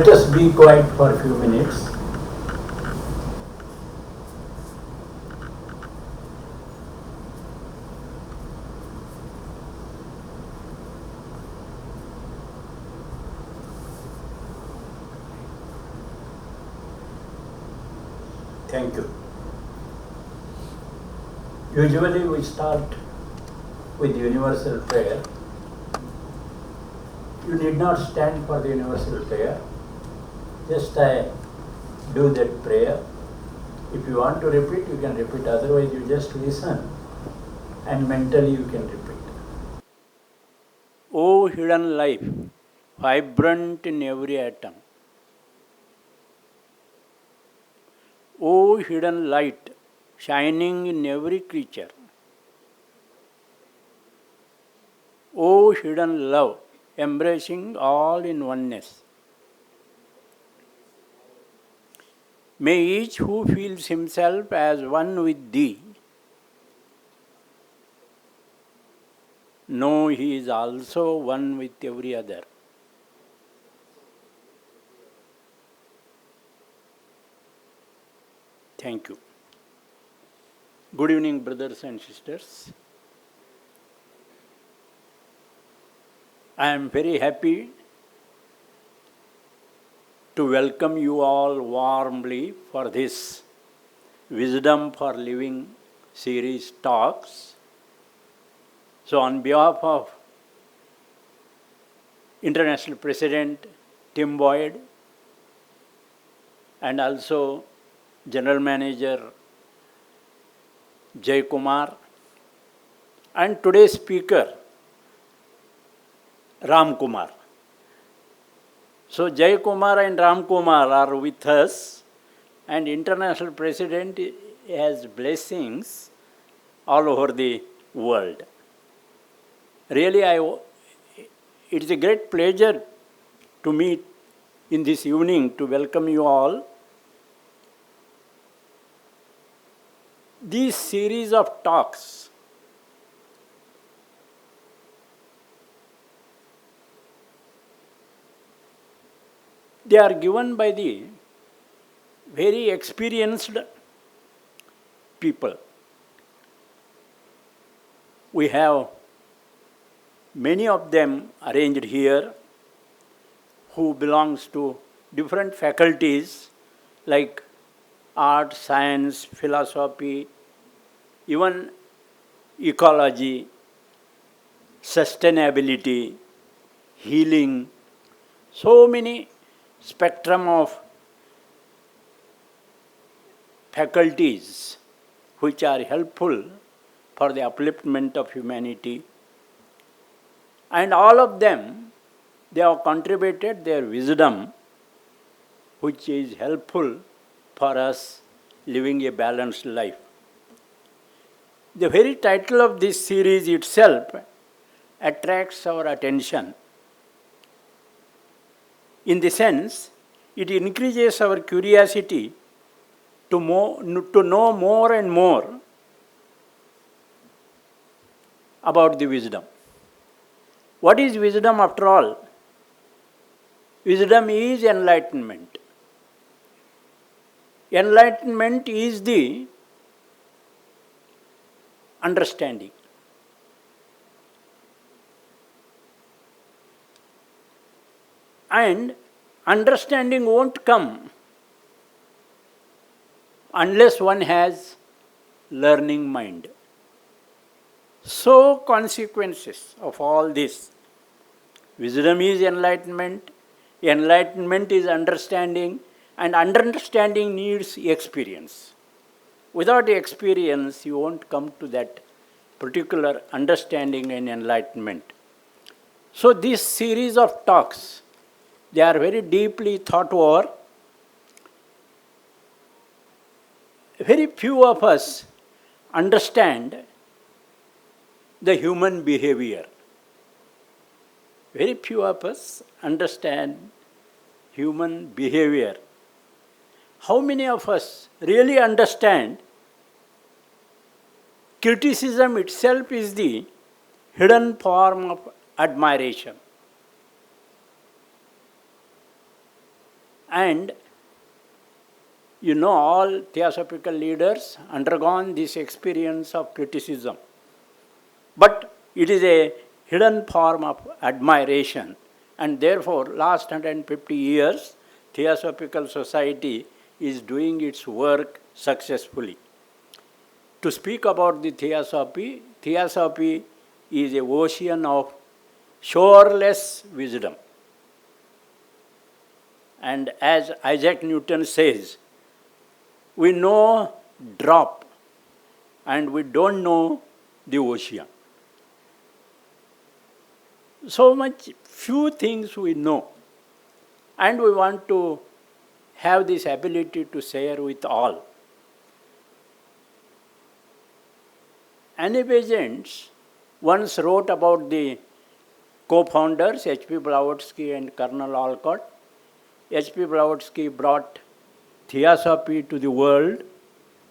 Let us be quiet for a few minutes. Thank you. Usually we start with universal prayer. You need not stand for the universal prayer. Just do that prayer. If you want to repeat, you can repeat. Otherwise, you just listen and mentally you can repeat. O hidden life, vibrant in every atom. O hidden light, shining in every creature. O hidden love, embracing all in oneness. May each who feels himself as one with Thee know he is also one with every other. Thank you. Good evening, brothers and sisters. I am very happy to welcome you all warmly for this Wisdom for Living series talks. So on behalf of International President Tim Boyd and also General Manager Kumar and today's speaker Ramkumar. So Kumar and Ramkumar are with us, and International President has blessings all over the world. Really, it is a great pleasure to meet in this evening to welcome you all. These series of talks they are given by the very experienced people. We have many of them arranged here who belongs to different faculties like art, science, philosophy, even ecology, sustainability, healing, so many spectrum of faculties which are helpful for the upliftment of humanity. And all of them, they have contributed their wisdom which is helpful for us living a balanced life. The very title of this series itself attracts our attention. In the sense, it increases our curiosity to know more and more about the wisdom. What is wisdom after all? Wisdom is enlightenment. Enlightenment is the understanding. And understanding won't come unless one has learning mind. So consequences of all this. Wisdom is enlightenment, enlightenment is understanding, and understanding needs experience. Without experience, you won't come to that particular understanding and enlightenment. So this series of talks, they are very deeply thought over. Very few of us understand the human behavior. Very few of us understand human behavior. How many of us really understand criticism itself is the hidden form of admiration? And you know, all theosophical leaders undergone this experience of criticism. But it is a hidden form of admiration. And therefore, last 150 years, Theosophical Society is doing its work successfully. To speak about the Theosophy, Theosophy is an ocean of shoreless wisdom. And as Isaac Newton says, we know drop and we don't know the ocean. So much few things we know, and we want to have this ability to share with all. Annie Besant once wrote about the co-founders H.P. Blavatsky and Colonel Alcott. H.P. Blavatsky brought Theosophy to the world.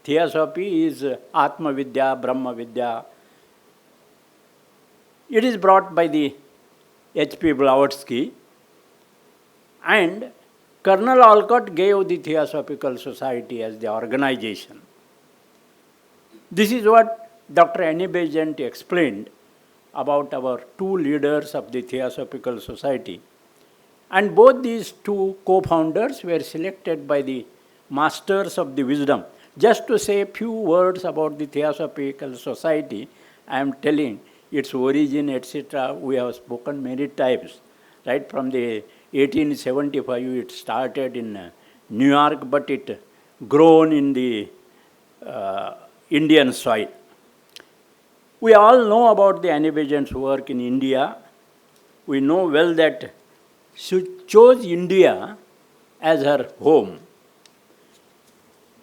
Theosophy is Atma Vidya, Brahma Vidya. It is brought by the H.P. Blavatsky, and Colonel Alcott gave the Theosophical Society as the organization. This is what Dr. Annie Besant explained about our two leaders of the Theosophical Society. And both these two co-founders were selected by the Masters of the Wisdom. Just to say a few words about the Theosophical Society, I am telling its origin, etc., we have spoken many times. Right from the 1875, it started in New York, but it grown in the Indian soil. We all know about the Annie Besant's work in India. We know well that she chose India as her home.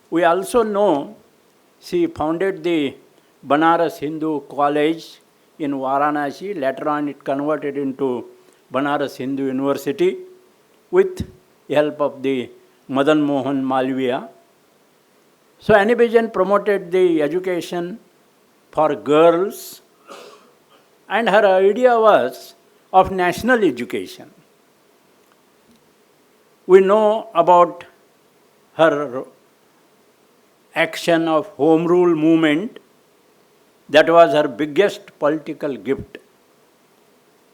We also know she founded the Banaras Hindu College in Varanasi. Later on, it converted into Banaras Hindu University with help of the Madan Mohan Malviya. So Annie Besant promoted the education for girls, and her idea was of national education. We know about her action of Home Rule movement. That was her biggest political gift.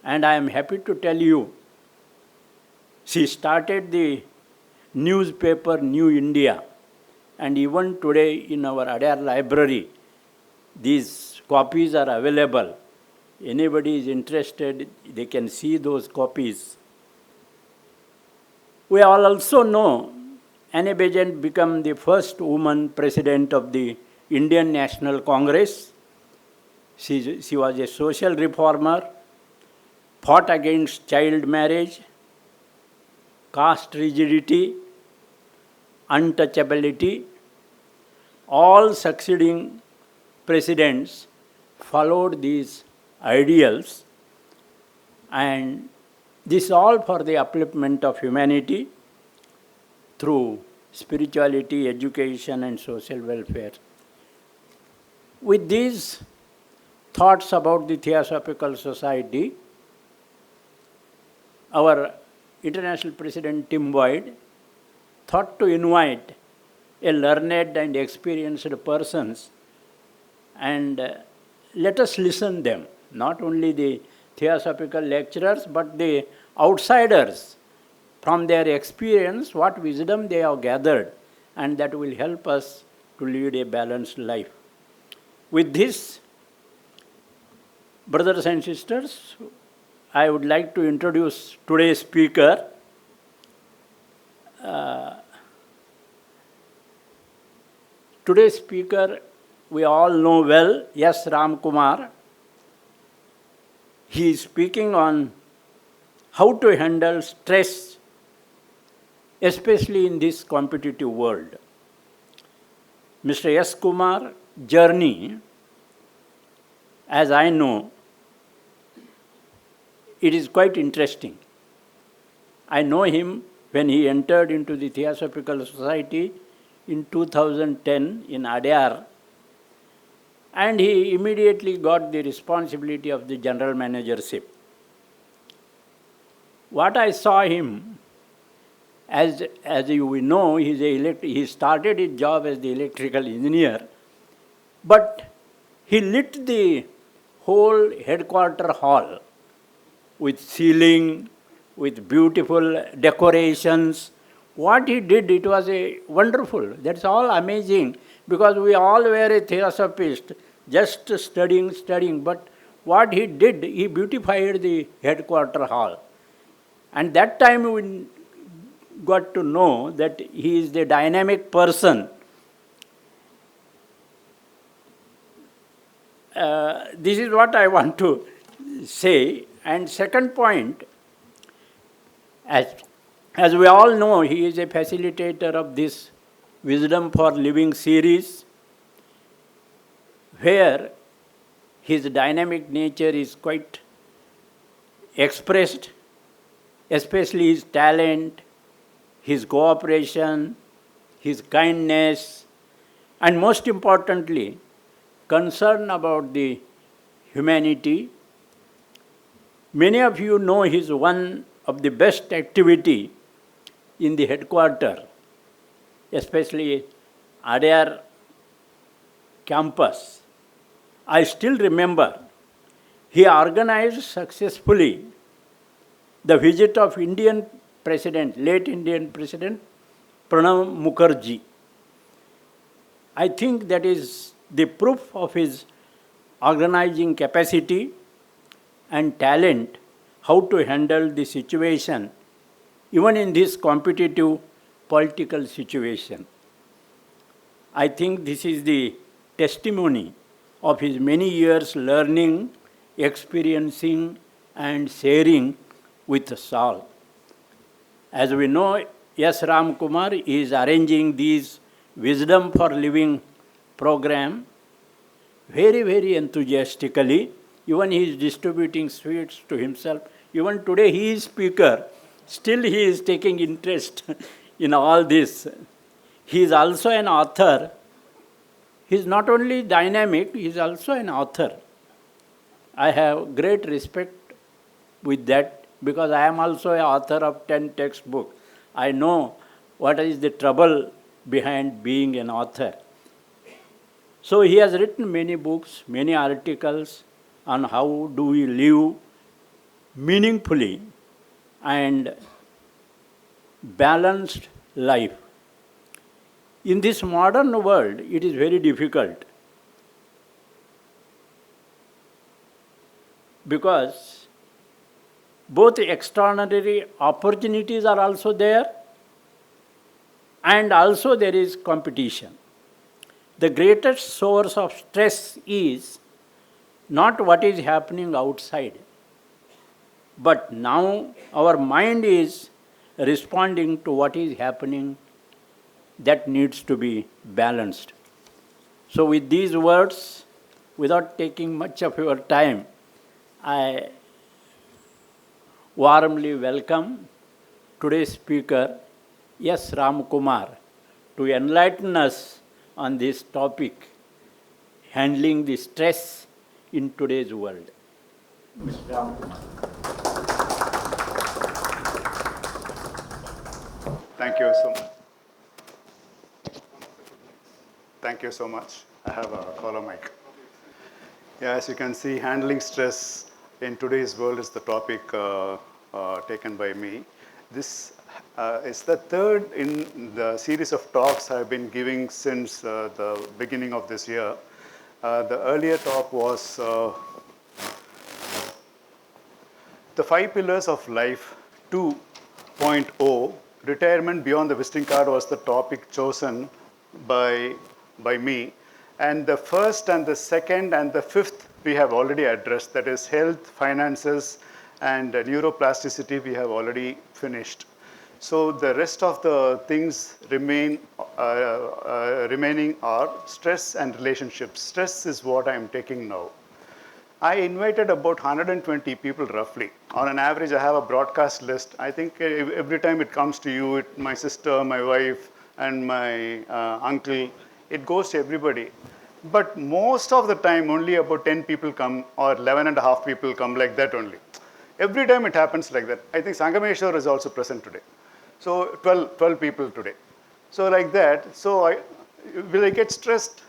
And I am happy to tell you, she started the newspaper New India. And even today in our Adyar library, these copies are available. Anybody is interested, they can see those copies. We all also know Annie Besant became the first woman president of the Indian National Congress. She was a social reformer, fought against child marriage, caste rigidity, untouchability. All succeeding presidents followed these ideals, and this all for the upliftment of humanity through spirituality, education, and social welfare. With these thoughts about the Theosophical Society, our International President Tim Boyd thought to invite a learned and experienced persons and let us listen them, not only the theosophical lecturers, but the outsiders from their experience, what wisdom they have gathered, and that will help us to lead a balanced life. With this, brothers and sisters, I would like to introduce today's speaker. Today's speaker, we all know well, yes, Ramkumar. He is speaking on how to handle stress, especially in this competitive world. Mr. S. Kumar's journey, as I know, it is quite interesting. I know him when he entered into the Theosophical Society in 2010 in Adyar, and he immediately got the responsibility of the general managership. What I saw him as you will know, he started his job as the electrical engineer, but he lit the whole headquarter hall with ceiling, with beautiful decorations. What he did, it was a wonderful. That's all amazing, because we all were a theosophist, just studying. But what he did, he beautified the headquarter hall. And that time we got to know that he is the dynamic person. This is what I want to say. And second point, as we all know, he is a facilitator of this Wisdom for Living series, where his dynamic nature is quite expressed, especially his talent, his cooperation, his kindness, and most importantly, concern about the humanity. Many of you know his one of the best activity in the headquarter, especially Adair campus. I still remember he organized successfully the visit of Indian President, late Indian President Pranab Mukherjee. I think that is the proof of his organizing capacity and talent, how to handle the situation, even in this competitive political situation. I think this is the testimony of his many years learning, experiencing, and sharing with us all. As we know, yes, Ramkumar is arranging these Wisdom for Living program very enthusiastically. Even he is distributing sweets to himself. Even today he is speaker. Still he is taking interest in all this. He is also an author. He is not only dynamic, he is also an author. I have great respect with that, because I am also an author of 10 textbooks. I know what is the trouble behind being an author. So he has written many books, many articles on how do we live meaningfully and balanced life. In this modern world, it is very difficult, because both extraordinary opportunities are also there, and also there is competition. The greatest source of stress is not what is happening outside, but now our mind is responding to what is happening that needs to be balanced. So with these words, without taking much of your time, I warmly welcome today's speaker, S. Ramkumar, to enlighten us on this topic, handling the stress in today's world. Mr. Ramkumar. Thank you so much. Thank you so much. I have a collar mic. Yeah, as you can see, handling stress in today's world is the topic taken by me. This is the third in the series of talks I've been giving since the beginning of this year. The earlier talk was the 5 Pillars of Life 2.0, Retirement Beyond the Visiting Card, was the topic chosen by me. And the first and the second and the fifth we have already addressed, that is health, finances, and neuroplasticity we have already finished. So the rest of the things remaining are stress and relationships. Stress is what I am taking now. I invited about 120 people roughly. On an average, I have a broadcast list. I think every time it comes to you, my sister, my wife, and my uncle, it goes to everybody. But most of the time, only about 10 people come, or 11 and a half people come, like that only. Every time it happens like that. I think Sangameshwar is also present today. So 12 people today. So like that, will I get stressed?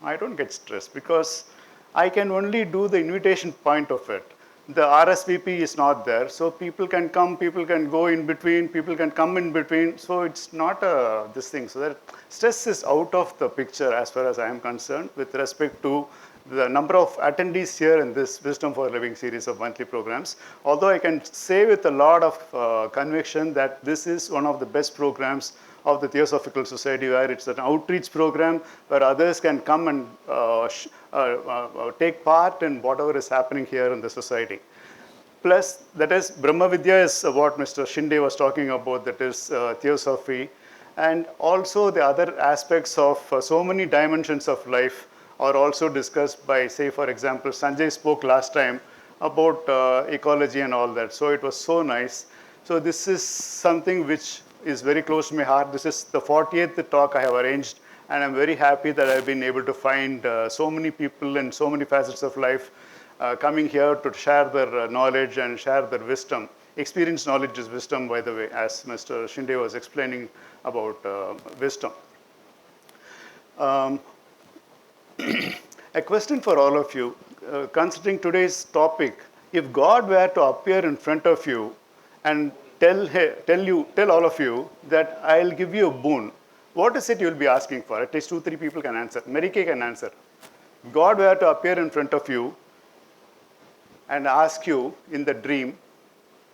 I don't get stressed because I can only do the invitation point of it. The RSVP is not there, so people can come, people can go in between, people can come in between. So it's not this thing. So that stress is out of the picture as far as I am concerned with respect to the number of attendees here in this Wisdom for Living series of monthly programs. Although I can say with a lot of conviction that this is one of the best programs of the Theosophical Society, where it's an outreach program where others can come and take part in whatever is happening here in the society. Plus, that is, Brahma Vidya is what Mr. Shinde was talking about, that is Theosophy, and also the other aspects of so many dimensions of life are also discussed by, say, for example, Sanjay spoke last time about ecology and all that. So it was so nice. So this is something which is very close to my heart. This is the 40th talk I have arranged, and I'm very happy that I've been able to find so many people and so many facets of life coming here to share their knowledge and share their wisdom. Experience knowledge is wisdom, by the way, as Mr. Shinde was explaining about wisdom. A question for all of you, considering today's topic, if God were to appear in front of you and tell all of you that I'll give you a boon, what is it you'll be asking for? At least 2-3 people can answer. Mary Kay can answer. God were to appear in front of you and ask you in the dream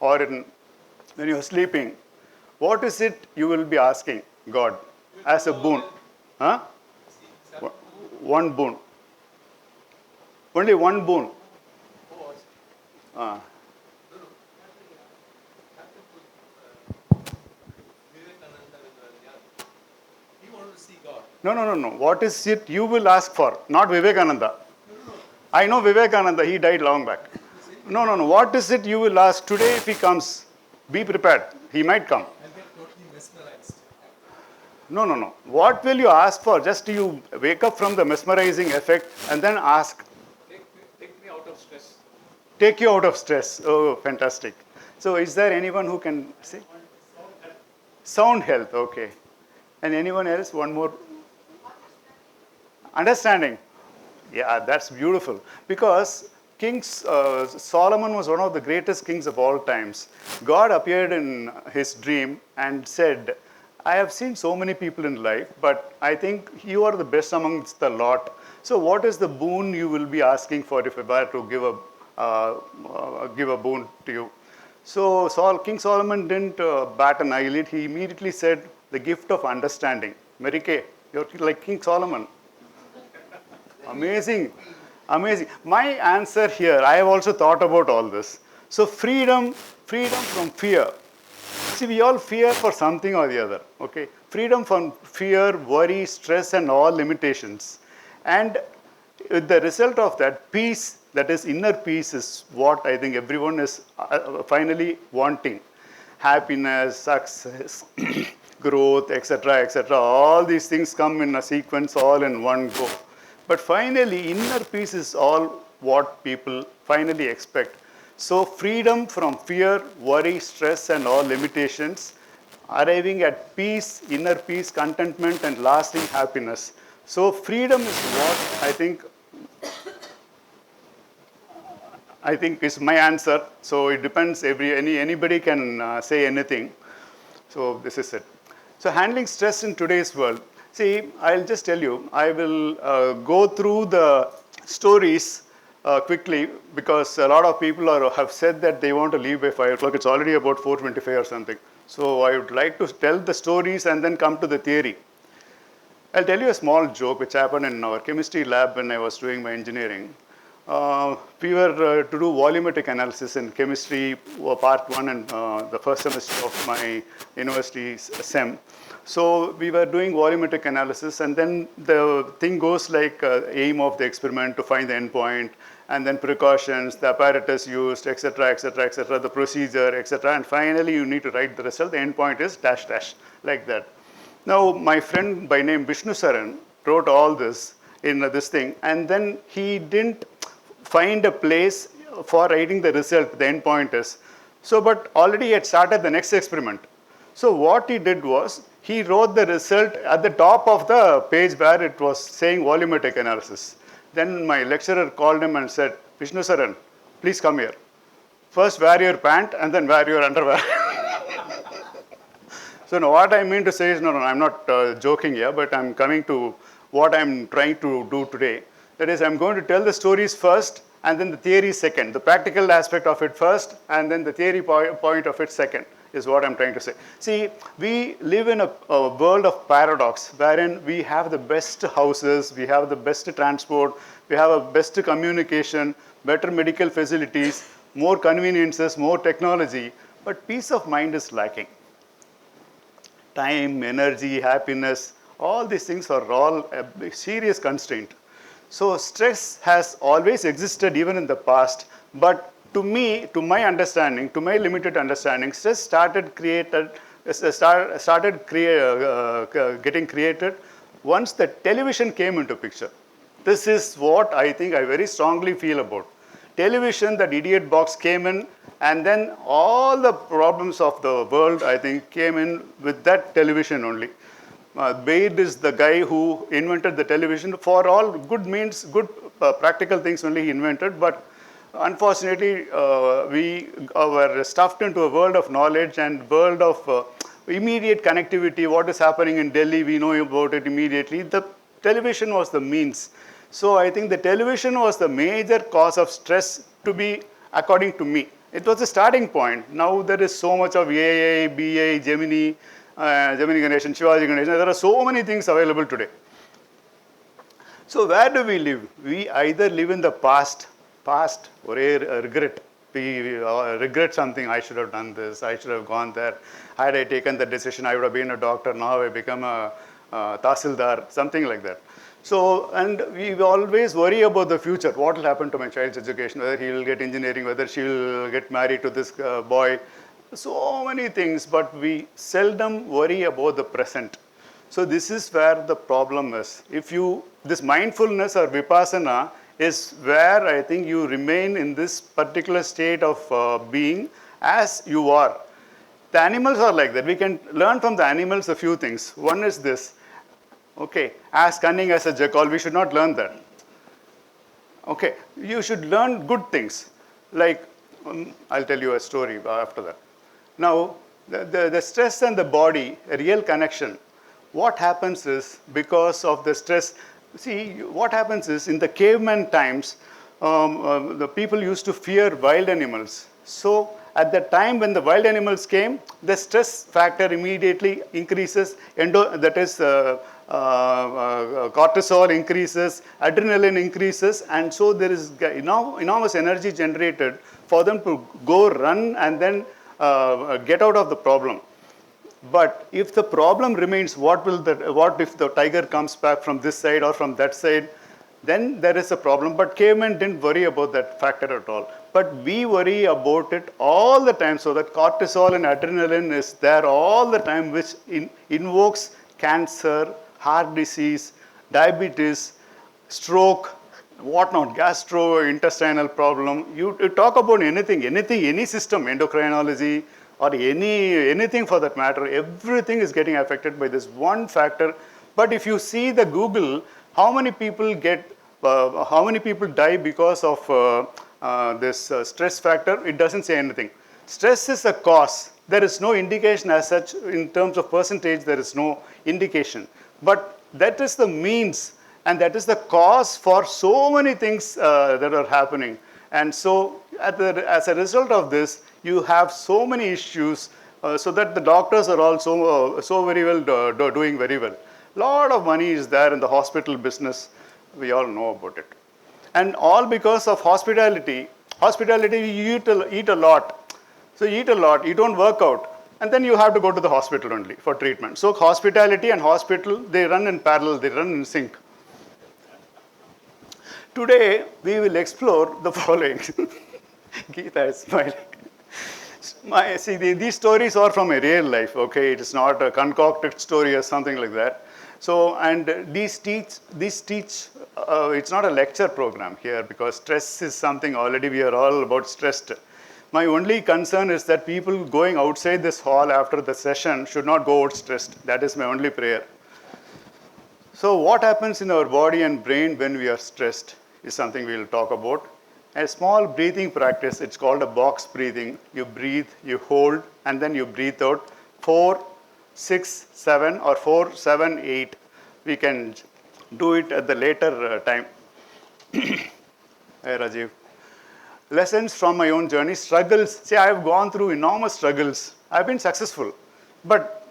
or when you're sleeping, what is it you will be asking God as a boon? Huh? One boon. Only one boon. No. What is it you will ask for? Not Vivekananda. I know Vivekananda, he died long back. No. What is it you will ask today if he comes? Be prepared. He might come. I'll get totally mesmerized. No. What will you ask for? Just you wake up from the mesmerizing effect and then ask. Take me out of stress. Take you out of stress. Oh, fantastic. So is there anyone who can say? Sound health, okay. And anyone else? One more? Understanding. Yeah, that's beautiful. Because King Solomon was one of the greatest kings of all times. God appeared in his dream and said, I have seen so many people in life, but I think you are the best amongst the lot. So what is the boon you will be asking for if I were to give a boon to you? So King Solomon didn't bat an eyelid. He immediately said, the gift of understanding. Mary Kay, you're like King Solomon. Amazing. My answer here, I have also thought about all this. So freedom from fear. See, we all fear for something or the other, okay? Freedom from fear, worry, stress, and all limitations. And the result of that, peace, that is inner peace, is what I think everyone is finally wanting. Happiness, success, growth, etc. All these things come in a sequence, all in one go. But finally, inner peace is all what people finally expect. So freedom from fear, worry, stress, and all limitations, arriving at peace, inner peace, contentment, and lasting happiness. So freedom is what I think is my answer. So it depends. Anybody can say anything. So this is it. So handling stress in today's world. See, I'll just tell you, I will go through the stories quickly because a lot of people have said that they want to leave by 5 o'clock. It's already about 4:25 or something. So I would like to tell the stories and then come to the theory. I'll tell you a small joke which happened in our chemistry lab when I was doing my engineering. We were to do volumetric analysis in chemistry, part 1 and the first semester of my university SEM. So we were doing volumetric analysis, and then the thing goes like aim of the experiment to find the endpoint, and then precautions, the apparatus used, etc., the procedure, etc. And finally, you need to write the result. The endpoint is dash, like that. Now, my friend by name Vishnu Saran wrote all this in this thing, and then he didn't find a place for writing the result, the endpoint is. So, but already he had started the next experiment. So what he did was, he wrote the result at the top of the page where it was saying volumetric analysis. Then my lecturer called him and said, Vishnu Saran, please come here. First wear your pant and then wear your underwear. So now what I mean to say is, no, I'm not joking here, but I'm coming to what I'm trying to do today. That is, I'm going to tell the stories first and then the theory second. The practical aspect of it first and then the theory point of it second is what I'm trying to say. See, we live in a world of paradox wherein we have the best houses, we have the best transport, we have a best communication, better medical facilities, more conveniences, more technology, but peace of mind is lacking. Time, energy, happiness, all these things are all a serious constraint. So stress has always existed even in the past, but to me, to my understanding, to my limited understanding, stress started getting created once the television came into picture. This is what I think I very strongly feel about. Television, that idiot box came in, and then all the problems of the world, I think, came in with that television only. Baird is the guy who invented the television for all good means, good practical things only he invented, but unfortunately, we were stuffed into a world of knowledge and world of immediate connectivity. What is happening in Delhi, we know about it immediately. The television was the means. So I think the television was the major cause of stress to be, according to me. It was the starting point. Now there is so much of AI, BA, Gemini, Gemini Ganesh, Shivaji Ganesh. There are so many things available today. So where do we live? We either live in the past, or regret. We regret something. I should have done this. I should have gone there. Had I taken the decision, I would have been a doctor. Now I become a tahsildar, something like that. So, and we always worry about the future. What will happen to my child's education? Whether he will get engineering, whether she will get married to this boy. So many things, but we seldom worry about the present. So this is where the problem is. If you, this mindfulness or vipassana is where I think you remain in this particular state of being as you are. The animals are like that. We can learn from the animals a few things. One is this. Okay, as cunning as a jackal, we should not learn that. Okay, you should learn good things. Like, I'll tell you a story after that. Now, the stress and the body, a real connection. What happens is, because of the stress, see, what happens is, in the caveman times, the people used to fear wild animals. So, at the time when the wild animals came, the stress factor immediately increases, cortisol increases, adrenaline increases, and so there is enormous energy generated for them to go run and then get out of the problem. But if the problem remains, what if the tiger comes back from this side or from that side? Then there is a problem. But cavemen didn't worry about that factor at all. But we worry about it all the time, so that cortisol and adrenaline is there all the time, which invokes cancer, heart disease, diabetes, stroke, whatnot, gastrointestinal problem. You talk about anything, any system, endocrinology, or anything for that matter, everything is getting affected by this one factor. But if you see the Google, how many people die because of this stress factor, it doesn't say anything. Stress is a cause. There is no indication as such in terms of percentage, there is no indication. But that is the means, and that is the cause for so many things that are happening. And so as a result of this, you have so many issues, so that the doctors are also so very well doing very well. Lot of money is there in the hospital business. We all know about it. And all because of hospitality. Hospitality, you eat a lot. So you eat a lot, you don't work out, and then you have to go to the hospital only for treatment. So hospitality and hospital, they run in parallel, they run in sync. Today, we will explore the following. Geeta is smiling. These stories are from a real life, okay? It is not a concocted story or something like that. So, and these teach, it's not a lecture program here, because stress is something already we are all about stressed. My only concern is that people going outside this hall after the session should not go out stressed. That is my only prayer. So what happens in our body and brain when we are stressed is something we will talk about. A small breathing practice, it's called a box breathing. You breathe, you hold, and then you breathe out. 4, 6, 7, or 4, 7, 8. We can do it at the later time. Hi, Rajiv. Lessons from my own journey, struggles. See, I have gone through enormous struggles. I've been successful. But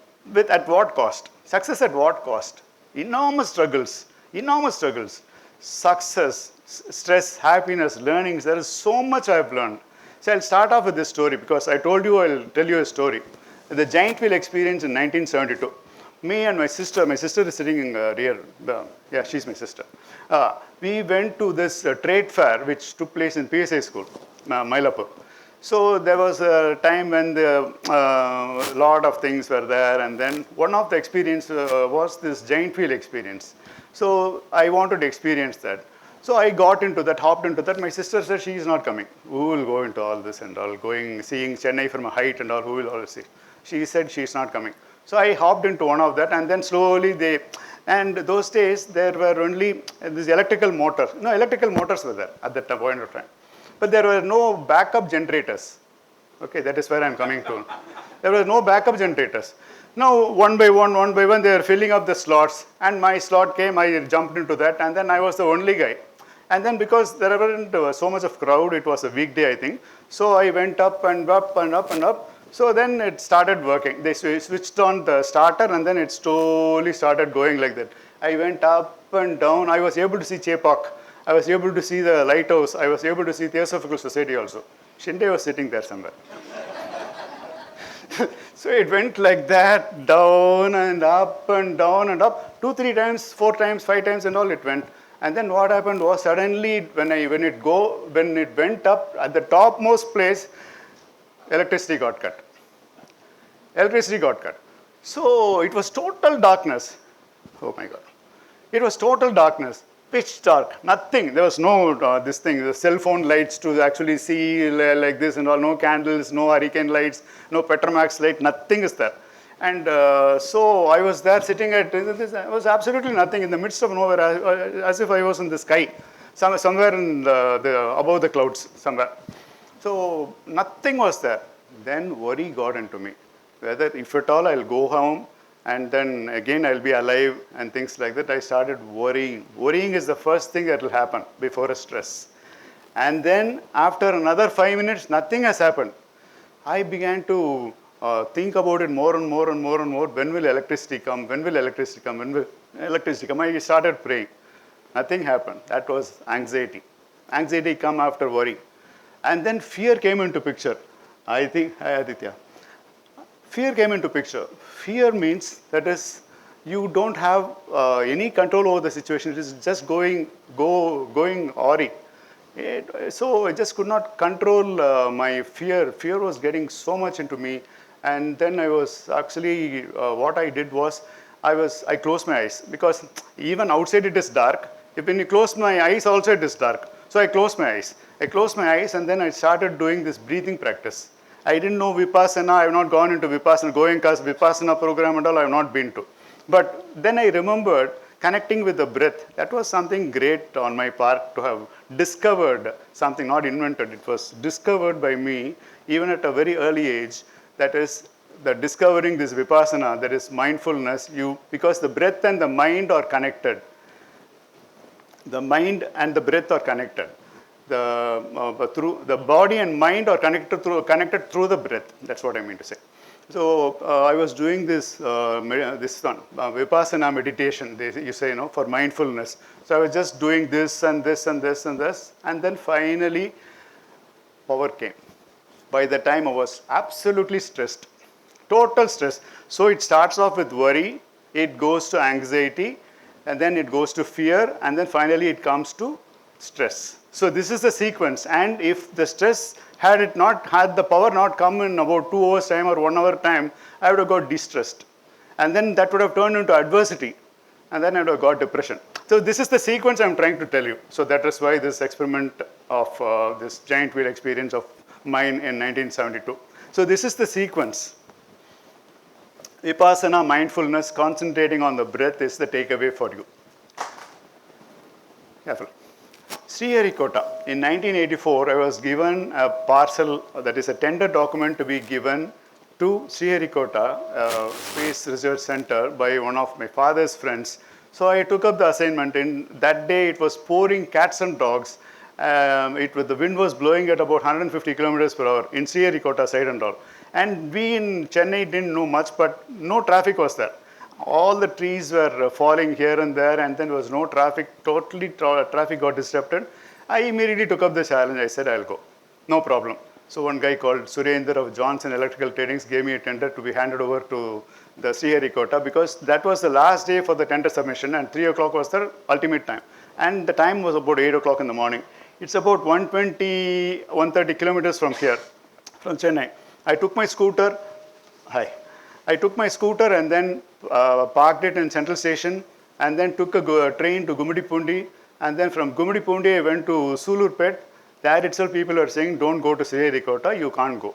at what cost? Success at what cost? Enormous struggles. Enormous struggles. Success, stress, happiness, learnings. There is so much I've learned. So I'll start off with this story because I told you I'll tell you a story. The giant wheel experience in 1972. Me and my sister is sitting in rear. Yeah, she's my sister. We went to this trade fair which took place in PSI school, Mylapur. So there was a time when the lot of things were there, and then one of the experience was this giant wheel experience. So I wanted to experience that. So I got into that, hopped into that. My sister said she is not coming. Who will go into all this and all, seeing Chennai from a height and all, who will all see? She said she is not coming. So I hopped into one of that, and then slowly and those days there were only these electrical motors. No, electrical motors were there at that point of time. But there were no backup generators. Okay, that is where I'm coming to. There were no backup generators. Now, one by one, they were filling up the slots, and my slot came, I jumped into that, and then I was the only guy. And then because there weren't so much of crowd, it was a weekday, I think. So I went up and up and up and up. So then it started working. They switched on the starter, and then it slowly started going like that. I went up and down. I was able to see Chepak. I was able to see the lighthouse. I was able to see Theosophical Society also. Shinde was sitting there somewhere. So it went like that, down and up and down and up. 2, 3 times, 4 times, 5 times and all it went. And then what happened was suddenly when it went up at the topmost place, electricity got cut. So it was total darkness. Oh my God. It was total darkness, pitch dark, nothing. There was no the cell phone lights to actually see like this and all, no candles, no hurricane lights, no Petromax light, nothing is there. And so I was there sitting at this, there was absolutely nothing in the midst of nowhere, as if I was in the sky, somewhere in above the clouds, somewhere. So nothing was there. Then worry got into me, whether if at all I'll go home and then again I'll be alive and things like that. I started worrying. Worrying is the first thing that will happen before a stress. And then after another 5 minutes, nothing has happened. I began to think about it more and more and more and more. When will electricity come? When will electricity come? When will electricity come? I started praying. Nothing happened. That was anxiety. Anxiety come after worry. And then fear came into picture. I think, hi Aditya. Fear came into picture. Fear means that is, you don't have any control over the situation. It is just going awry. So I just could not control my fear. Fear was getting so much into me. And then I was actually, what I did was, I closed my eyes because even outside it is dark. When you close my eyes also it is dark. So I closed my eyes. And then I started doing this breathing practice. I didn't know Vipassana. I have not gone into Vipassana, Goenka's Vipassana program and all I have not been to. But then I remembered connecting with the breath. That was something great on my part to have discovered something, not invented. It was discovered by me even at a very early age. That is the discovering this Vipassana, that is mindfulness. Because the breath and the mind are connected. The mind and the breath are connected. Through the body and mind are connected through the breath. That's what I mean to say. So I was doing this Vipassana meditation. You say, for mindfulness. So I was just doing this and this and this and this, and then finally, power came. By the time I was absolutely stressed, total stress. So it starts off with worry, it goes to anxiety, and then it goes to fear, and then finally it comes to stress. So this is the sequence, and if the stress had the power not come in about 2 hours time or 1 hour time, I would have got distressed. And then that would have turned into adversity, and then I would have got depression. So this is the sequence I'm trying to tell you. So that is why this experiment of this giant wheel experience of mine in 1972. So this is the sequence. Vipassana, mindfulness, concentrating on the breath is the takeaway for you. Careful. Sriharikota. In 1984, I was given a parcel, that is a tender document to be given to Sriharikota Space Research Center by one of my father's friends. So I took up the assignment. In that day, it was pouring cats and dogs. The wind was blowing at about 150 kilometers per hour in Sriharikota side and all. And we in Chennai didn't know much, but no traffic was there. All the trees were falling here and there, and then there was no traffic. Totally, traffic got disrupted. I immediately took up the challenge. I said, I'll go. No problem. So one guy called Surendra of Johnson Electrical Tradings gave me a tender to be handed over to the Sriharikota, because that was the last day for the tender submission, and 3 o'clock was the ultimate time. And the time was about 8 o'clock in the morning. It's about 130 kilometers from here, from Chennai. I took my scooter. I took my scooter and then parked it in Central Station, and then took a train to Gummidipoondi, and then from Gummidipoondi I went to Sulurpet. There itself people were saying, don't go to Sriharikota, you can't go.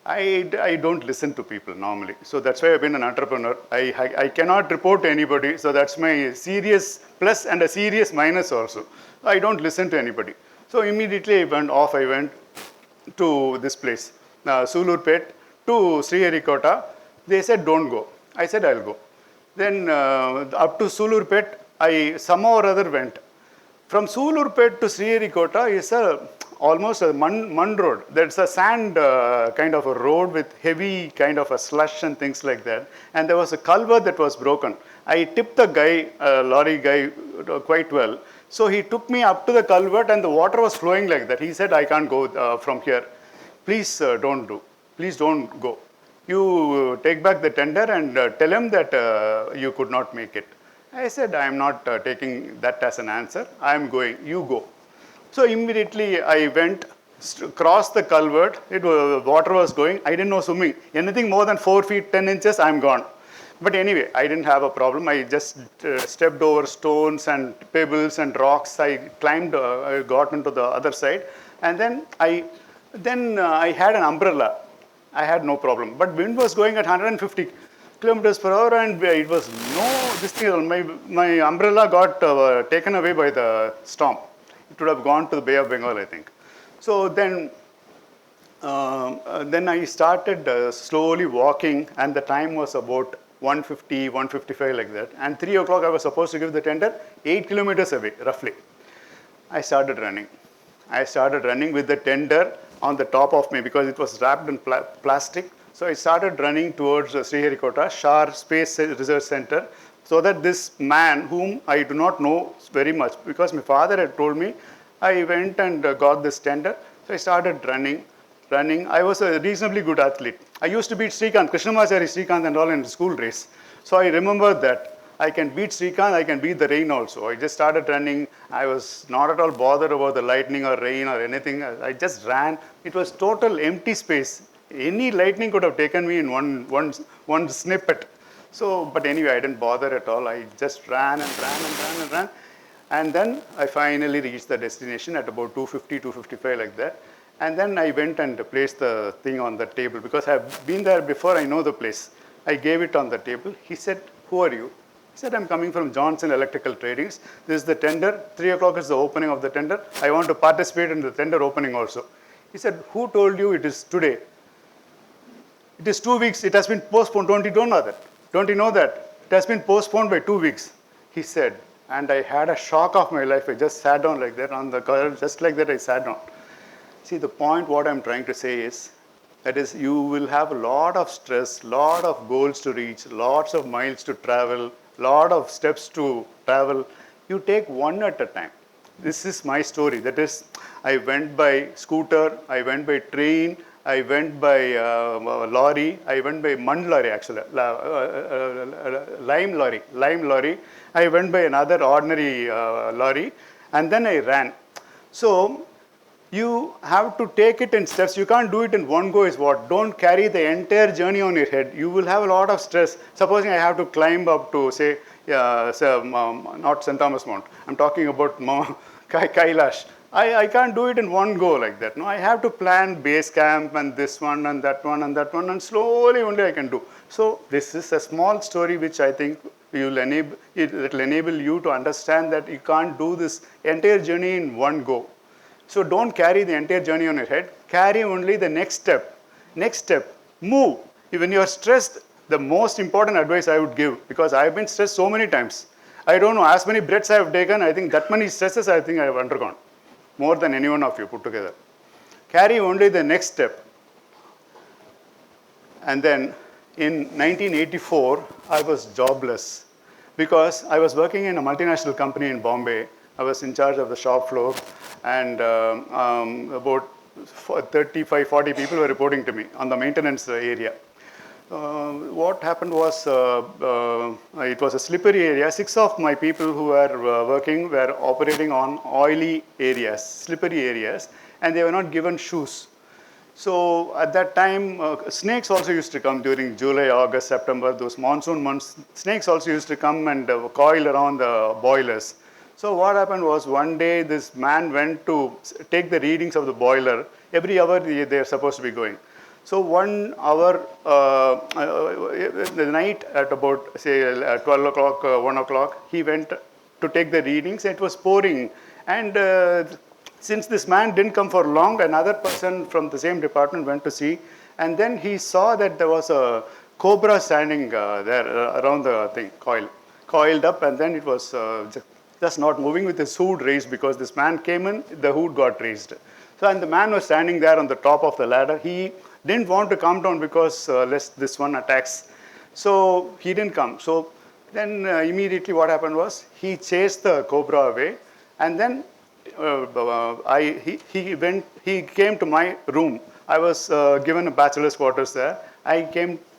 I don't listen to people normally. So that's why I've been an entrepreneur. I cannot report to anybody. So that's my serious plus and a serious minus also. I don't listen to anybody. So immediately I went to this place, Sulurpet, to Sriharikota. They said, don't go. I said, I'll go. Then up to Sulurpet, I somehow or other went. From Sulurpet to Sriharikota is almost a mud road. That's a sand kind of a road with heavy kind of a slush and things like that. And there was a culvert that was broken. I tipped the guy, lorry guy, quite well. So he took me up to the culvert and the water was flowing like that. He said, I can't go from here. Please don't go. You take back the tender and tell him that you could not make it. I said, I am not taking that as an answer. I am going. You go. So immediately I went, crossed the culvert. Water was going. I didn't know swimming. Anything more than 4 feet 10 inches, I'm gone. But anyway, I didn't have a problem. I just stepped over stones and pebbles and rocks. I climbed, I got into the other side, and then I had an umbrella. I had no problem. But wind was going at 150 kilometers per hour, and it was this thing. My umbrella got taken away by the storm. It would have gone to the Bay of Bengal, I think. So then I started slowly walking, and the time was about 150, 155 like that. And 3 o'clock I was supposed to give the tender, 8 kilometers away, roughly. I started running. With the tender on the top of me because it was wrapped in plastic. So I started running towards Sriharikota, Shar Space Research Center, so that this man, whom I do not know very much, because my father had told me, I went and got this tender. So I started running. I was a reasonably good athlete. I used to beat Srikanth, Krishnamacharya Srikanth and all in the school race. So I remember that. I can beat Srikanth, I can beat the rain also. I just started running. I was not at all bothered about the lightning or rain or anything. I just ran. It was total empty space. Any lightning could have taken me in one snippet. So, but anyway, I didn't bother at all. I just ran. And then I finally reached the destination at about 250, 255 like that. And then I went and placed the thing on the table because I've been there before, I know the place. I gave it on the table. He said, who are you? I said, I'm coming from Johnson Electrical Tradings. This is the tender. 3 o'clock is the opening of the tender. I want to participate in the tender opening also. He said, who told you it is today? It is 2 weeks. It has been postponed. Don't you know that? Don't you know that? It has been postponed by 2 weeks. He said, and I had a shock of my life. I just sat down like that on the curve, just like that I sat down. See, the point what I'm trying to say is, that is, you will have a lot of stress, lot of goals to reach, lots of miles to travel, lot of steps to travel. You take one at a time. This is my story. That is, I went by scooter, I went by train, I went by lorry, I went by mud lorry actually, lime lorry. I went by another ordinary lorry, and then I ran. So you have to take it in steps. You can't do it in one go is what. Don't carry the entire journey on your head. You will have a lot of stress. Supposing I have to climb up to, not St. Thomas Mount. I'm talking about Kailash. I can't do it in one go like that. No, I have to plan base camp and this one and that one and that one, and slowly only I can do. So this is a small story which I think it will enable you to understand that you can't do this entire journey in one go. So don't carry the entire journey on your head. Carry only the next step. Next step. Move. When you are stressed, the most important advice I would give, because I have been stressed so many times. I don't know, as many breaths I have taken, I think that many stresses I think I have undergone. More than any one of you put together. Carry only the next step. And then in 1984, I was jobless because I was working in a multinational company in Bombay. I was in charge of the shop floor, and about 35, 40 people were reporting to me on the maintenance area. What happened was, it was a slippery area. 6 of my people who were working were operating on oily areas, slippery areas, and they were not given shoes. So at that time, snakes also used to come during July, August, September, those monsoon months. Snakes also used to come and coil around the boilers. So what happened was, one day this man went to take the readings of the boiler. Every hour they are supposed to be going. So 1 hour, the night at about say 12 o'clock, 1 o'clock, he went to take the readings. It was pouring, and since this man didn't come for long, another person from the same department went to see, and then he saw that there was a cobra standing there around the thing, coiled up, and then it was just not moving with his hood raised, because this man came in, the hood got raised. So, and the man was standing there on the top of the ladder. He didn't want to come down because lest this one attacks. So he didn't come. So then immediately what happened was, he chased the cobra away, and then he came to my room. I was given a bachelor's quarters there.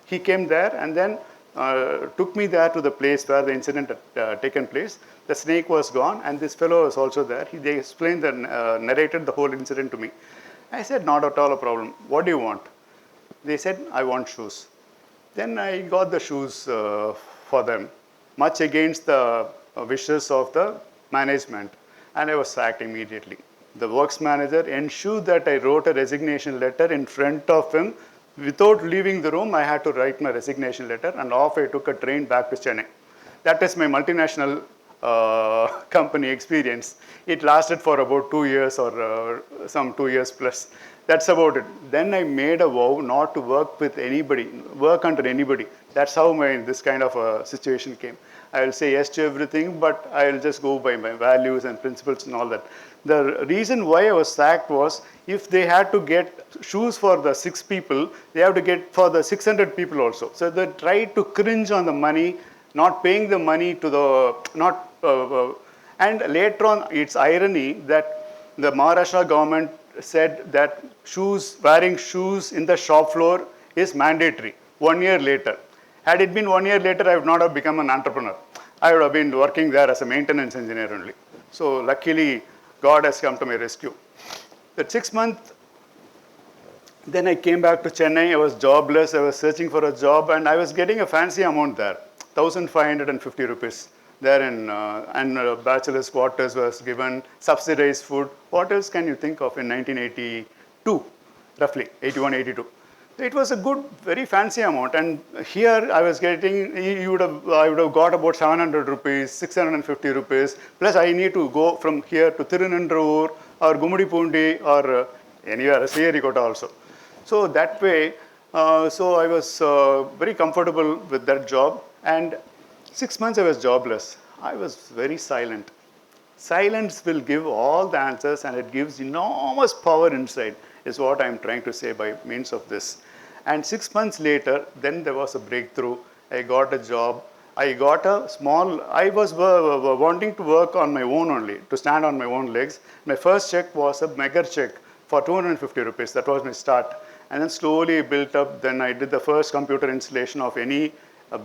He came there, and then took me there to the place where the incident had taken place. The snake was gone, and this fellow was also there. They explained and narrated the whole incident to me. I said, not at all a problem. What do you want? They said, I want shoes. Then I got the shoes for them, much against the wishes of the management, and I was sacked immediately. The works manager ensured that I wrote a resignation letter in front of him. Without leaving the room, I had to write my resignation letter, and off I took a train back to Chennai. That is my multinational company experience. It lasted for about 2 years, or some 2 years plus. That's about it. Then I made a vow not to work with anybody, work under anybody. That's how this kind of a situation came. I will say yes to everything, but I will just go by my values and principles and all that. The reason why I was sacked was, if they had to get shoes for the 6 people, they have to get for the 600 people also. So they tried to cringe on the money, not paying the money to the, and later on, it's irony that the Maharashtra government said that wearing shoes in the shop floor is mandatory 1 year later. Had it been 1 year later, I would not have become an entrepreneur. I would have been working there as a maintenance engineer only. So luckily, God has come to my rescue. That 6 months, then I came back to Chennai. I was jobless. I was searching for a job, and I was getting a fancy amount there, 1,550 rupees. There and bachelor's quarters was given, subsidized food. What else can you think of in 1982, roughly, 81, 82? It was a good, very fancy amount, and here I was getting, I would have got about 700 rupees, 650 rupees, plus I need to go from here to Tirunendravoor or Gumudipundi or anywhere, Sriharikkota also. So that way, so I was very comfortable with that job, and 6 months I was jobless. I was very silent. Silence will give all the answers, and it gives enormous power inside, is what I'm trying to say by means of this. And 6 months later, then there was a breakthrough. I got a job. I got a small, I was wanting to work on my own only, to stand on my own legs. My first check was a mega check for 250 rupees. That was my start. And then slowly built up. Then I did the first computer installation of any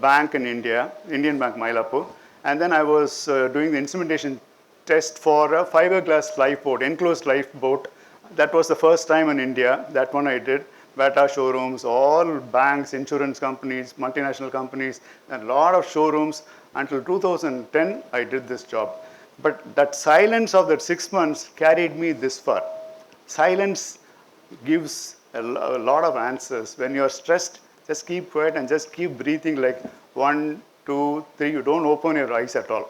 bank in India, Indian Bank, Mylapore. And then I was doing the instrumentation test for a fiberglass lifeboat, enclosed lifeboat. That was the first time in India. That one I did. Bata showrooms, all banks, insurance companies, multinational companies, and a lot of showrooms. Until 2010, I did this job. But that silence of that 6 months carried me this far. Silence gives a lot of answers. When you're stressed, just keep quiet and just keep breathing like 1, 2, 3. You don't open your eyes at all.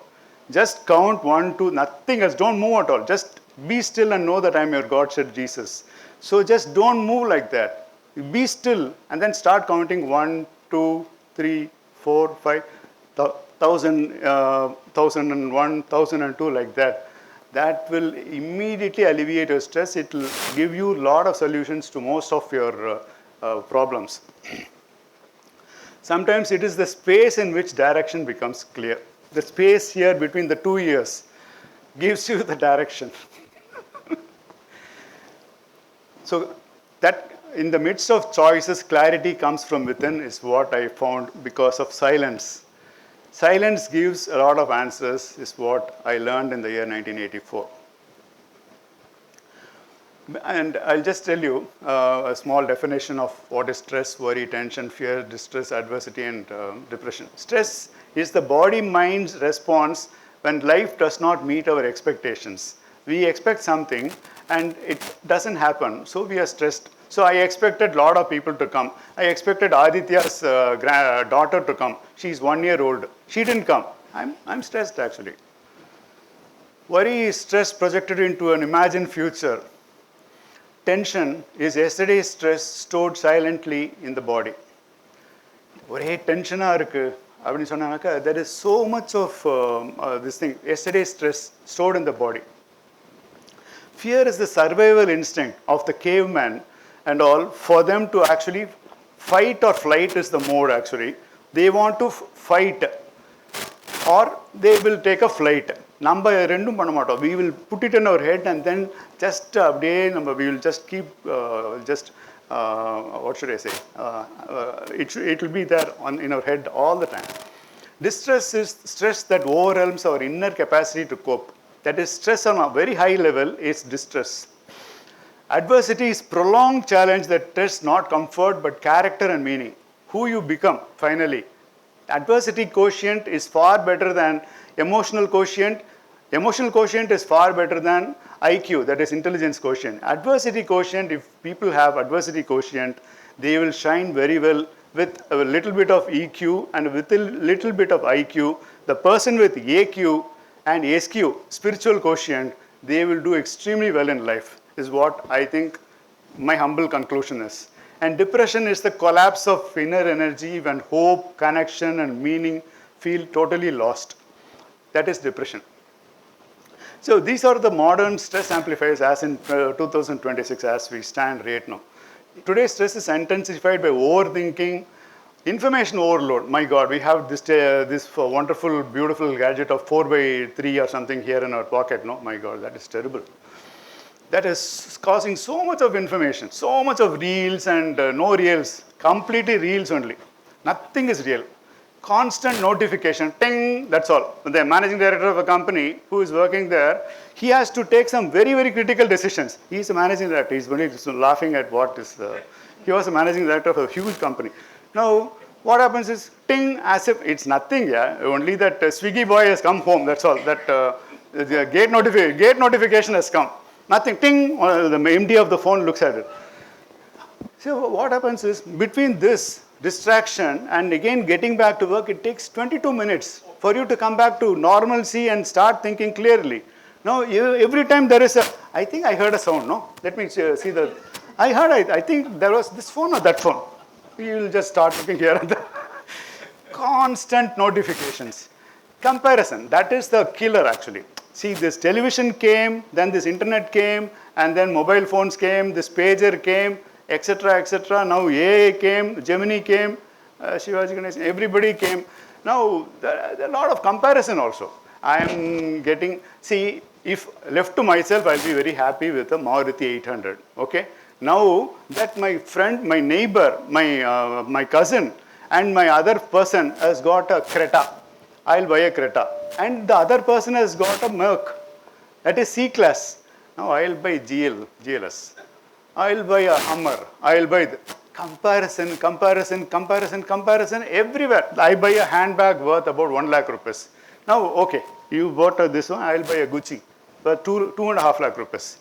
Just count 1, 2, nothing else. Don't move at all. Just be still and know that I'm your God, said Jesus. So just don't move like that. Be still and then start counting 1, 2, 3, 4, 5, 1001, 1002, like that. That will immediately alleviate your stress. It will give you a lot of solutions to most of your problems. Sometimes it is the space in which direction becomes clear. The space here between the 2 ears gives you the direction. So that in the midst of choices, clarity comes from within is what I found because of silence. Silence gives a lot of answers is what I learned in the year 1984. And I'll just tell you a small definition of what is stress, worry, tension, fear, distress, adversity, and depression. Stress is the body-mind's response when life does not meet our expectations. We expect something and it doesn't happen, so we are stressed. So I expected a lot of people to come. I expected Aditya's daughter to come. She's 1 year old. She didn't come. I'm stressed actually. Worry is stress projected into an imagined future. Tension is yesterday's stress stored silently in the body. ஒரே டென்ஷனாக இருக்குது அப்படின்னு சொன்னாக்கா there is so much of this thing, yesterday's stress stored in the body. Fear is the survival instinct of the caveman and all. For them to actually fight or flight is the mode actually. They want to fight or they will take a flight. நம்ம ரெண்டும் பண்ண மாட்டோம். We will put it in our head and then just அப்படியே நம்ம we will just keep what should I say? It will be there in our head all the time. Distress is stress that overwhelms our inner capacity to cope. That is stress on a very high level is distress. Adversity is prolonged challenge that tests not comfort but character and meaning. Who you become finally. Adversity quotient is far better than emotional quotient. Emotional quotient is far better than IQ, that is intelligence quotient. Adversity quotient, if people have adversity quotient, they will shine very well with a little bit of EQ and with a little bit of IQ. The person with AQ and SQ, spiritual quotient, they will do extremely well in life, is what I think my humble conclusion is. And depression is the collapse of inner energy when hope, connection, and meaning feel totally lost. That is depression. So these are the modern stress amplifiers as in 2026 as we stand right now. Today's stress is intensified by overthinking, information overload. My God, we have this wonderful, beautiful gadget of 4x3 or something here in our pocket. No, my God, that is terrible. That is causing so much of information, so much of reels and no reels, completely reels only. Nothing is real. Constant notification, ting, that's all. The managing director of a company who is working there, he has to take some very, very critical decisions. He is a managing director. He's only laughing at what is, he was a managing director of a huge company. Now, what happens is, ting, as if it's nothing, yeah. Only that Swiggy boy has come home, that's all. That the gate notification has come. Nothing, ting, the MD of the phone looks at it. So what happens is, between this distraction and again getting back to work, it takes 22 minutes for you to come back to normalcy and start thinking clearly. Now, every time there is I think I heard a sound, no? Let me see the, I think there was this phone or that phone. You will just start looking here and there. Constant notifications. Comparison, that is the killer actually. See, this television came, then this internet came, and then mobile phones came, this pager came, etc., etc. Now AI came, Gemini came, Shivaji Ganesan, everybody came. Now, there are a lot of comparison also. I am getting, see, if left to myself, I'll be very happy with a Maruti 800, okay? Now that my friend, my neighbor, my cousin, and my other person has got a Creta, I'll buy a Creta. And the other person has got a Merc, that is C-Class. Now I'll buy GLS. I'll buy a Hummer. I'll buy Comparison, comparison, comparison, comparison everywhere. I buy a handbag worth about 1 lakh rupees. Now, okay, you bought this one, I'll buy a Gucci for 2.5 lakh rupees.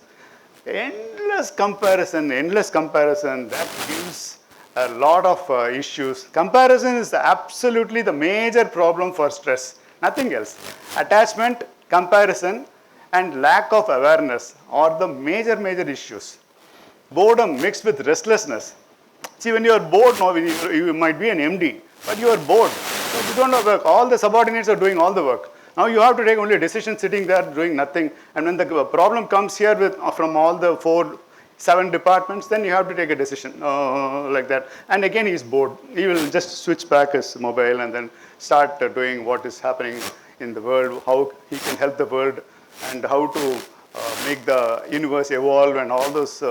Endless comparison, that gives a lot of issues. Comparison is absolutely the major problem for stress, nothing else. Attachment, comparison, and lack of awareness are the major issues. Boredom mixed with restlessness. See, when you are bored, now you might be an MD, but you are bored. So you don't have work. All the subordinates are doing all the work. Now you have to take only a decision sitting there doing nothing. And when the problem comes here from all the 7 departments, then you have to take a decision like that. And again, he's bored. He will just switch back his mobile and then start doing what is happening in the world, how he can help the world, and how to make the universe evolve, and all those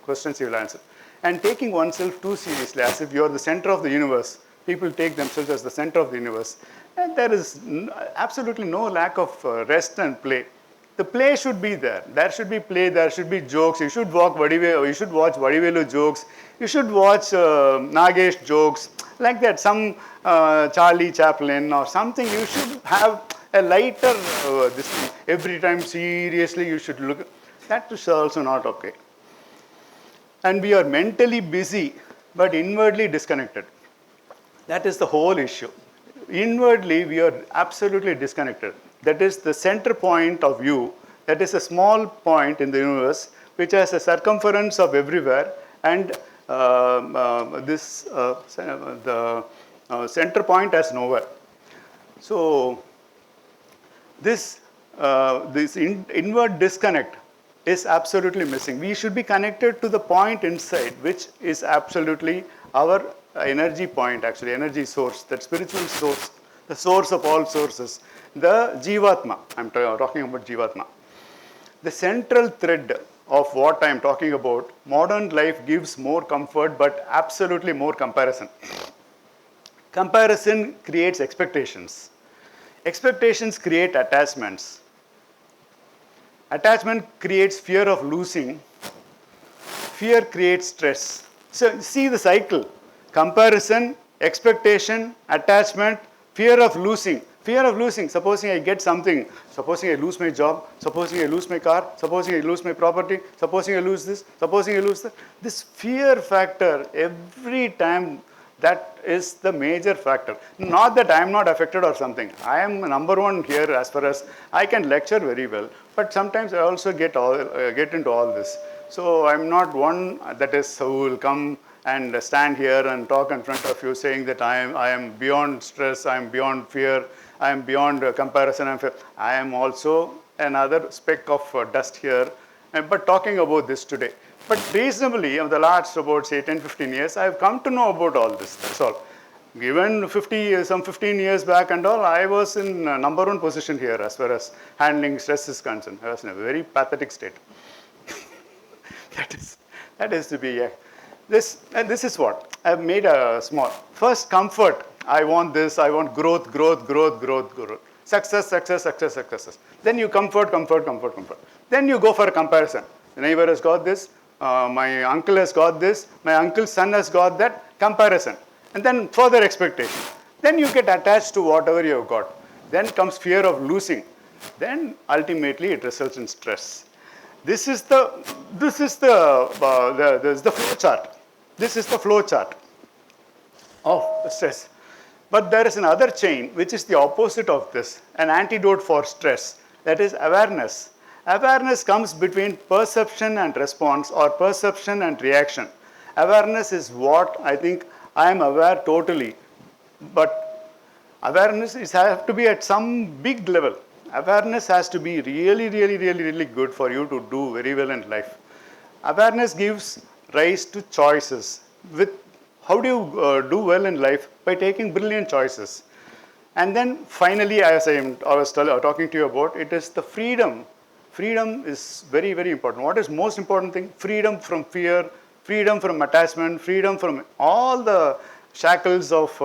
questions he will answer. And taking oneself too seriously, as if you are the center of the universe. People take themselves as the center of the universe. And there is absolutely no lack of rest and play. The play should be there. There should be play, there should be jokes. You should watch Vadivelu jokes. You should watch Nagesh jokes. Like that, some Charlie Chaplin or something. You should have a lighter this thing. Every time seriously you should look. That is also not okay. And we are mentally busy but inwardly disconnected. That is the whole issue. Inwardly, we are absolutely disconnected. That is the center point of you. That is a small point in the universe which has a circumference of everywhere, and the center point has nowhere. So this inward disconnect is absolutely missing. We should be connected to the point inside, which is absolutely our energy point, actually, energy source, that spiritual source, the source of all sources, the Jivatma. I'm talking about Jivatma. The central thread of what I'm talking about, modern life gives more comfort, but absolutely more comparison. Comparison creates expectations. Expectations create attachments. Attachment creates fear of losing. Fear creates stress. So see the cycle. Comparison, expectation, attachment, fear of losing. Fear of losing. Supposing I get something. Supposing I lose my job. Supposing I lose my car. Supposing I lose my property. Supposing I lose this. Supposing I lose that. This fear factor, every time, that is the major factor. Not that I am not affected or something. I am number one here as far as I can lecture very well. But sometimes I also get into all this. So I'm not one that is who will come and stand here and talk in front of you saying that I am beyond stress, I am beyond fear, I am beyond comparison and fear. I am also another speck of dust here, but talking about this today. But reasonably, in the last about say 10-15 years, I have come to know about all this, that's all. Given some 15 years back and all, I was in number one position here as far as handling stress is concerned. I was in a very pathetic state. That is to be, this is what, I have made a small, first comfort, I want this, I want growth. Success. Then you comfort. Then you go for a comparison. The neighbor has got this, my uncle has got this, my uncle's son has got that, comparison. And then further expectation. Then you get attached to whatever you have got. Then comes fear of losing. Then ultimately it results in stress. This is the flow chart. This is the flow chart of stress. But there is another chain which is the opposite of this, an antidote for stress. That is awareness. Awareness comes between perception and response, or perception and reaction. Awareness is what I think I am aware totally, but awareness has to be at some big level. Awareness has to be really good for you to do very well in life. Awareness gives rise to choices. How do you do well in life? By taking brilliant choices. And then finally, as I was talking to you about, it is the freedom. Freedom is very important. What is most important thing? Freedom from fear, freedom from attachment, freedom from all the shackles of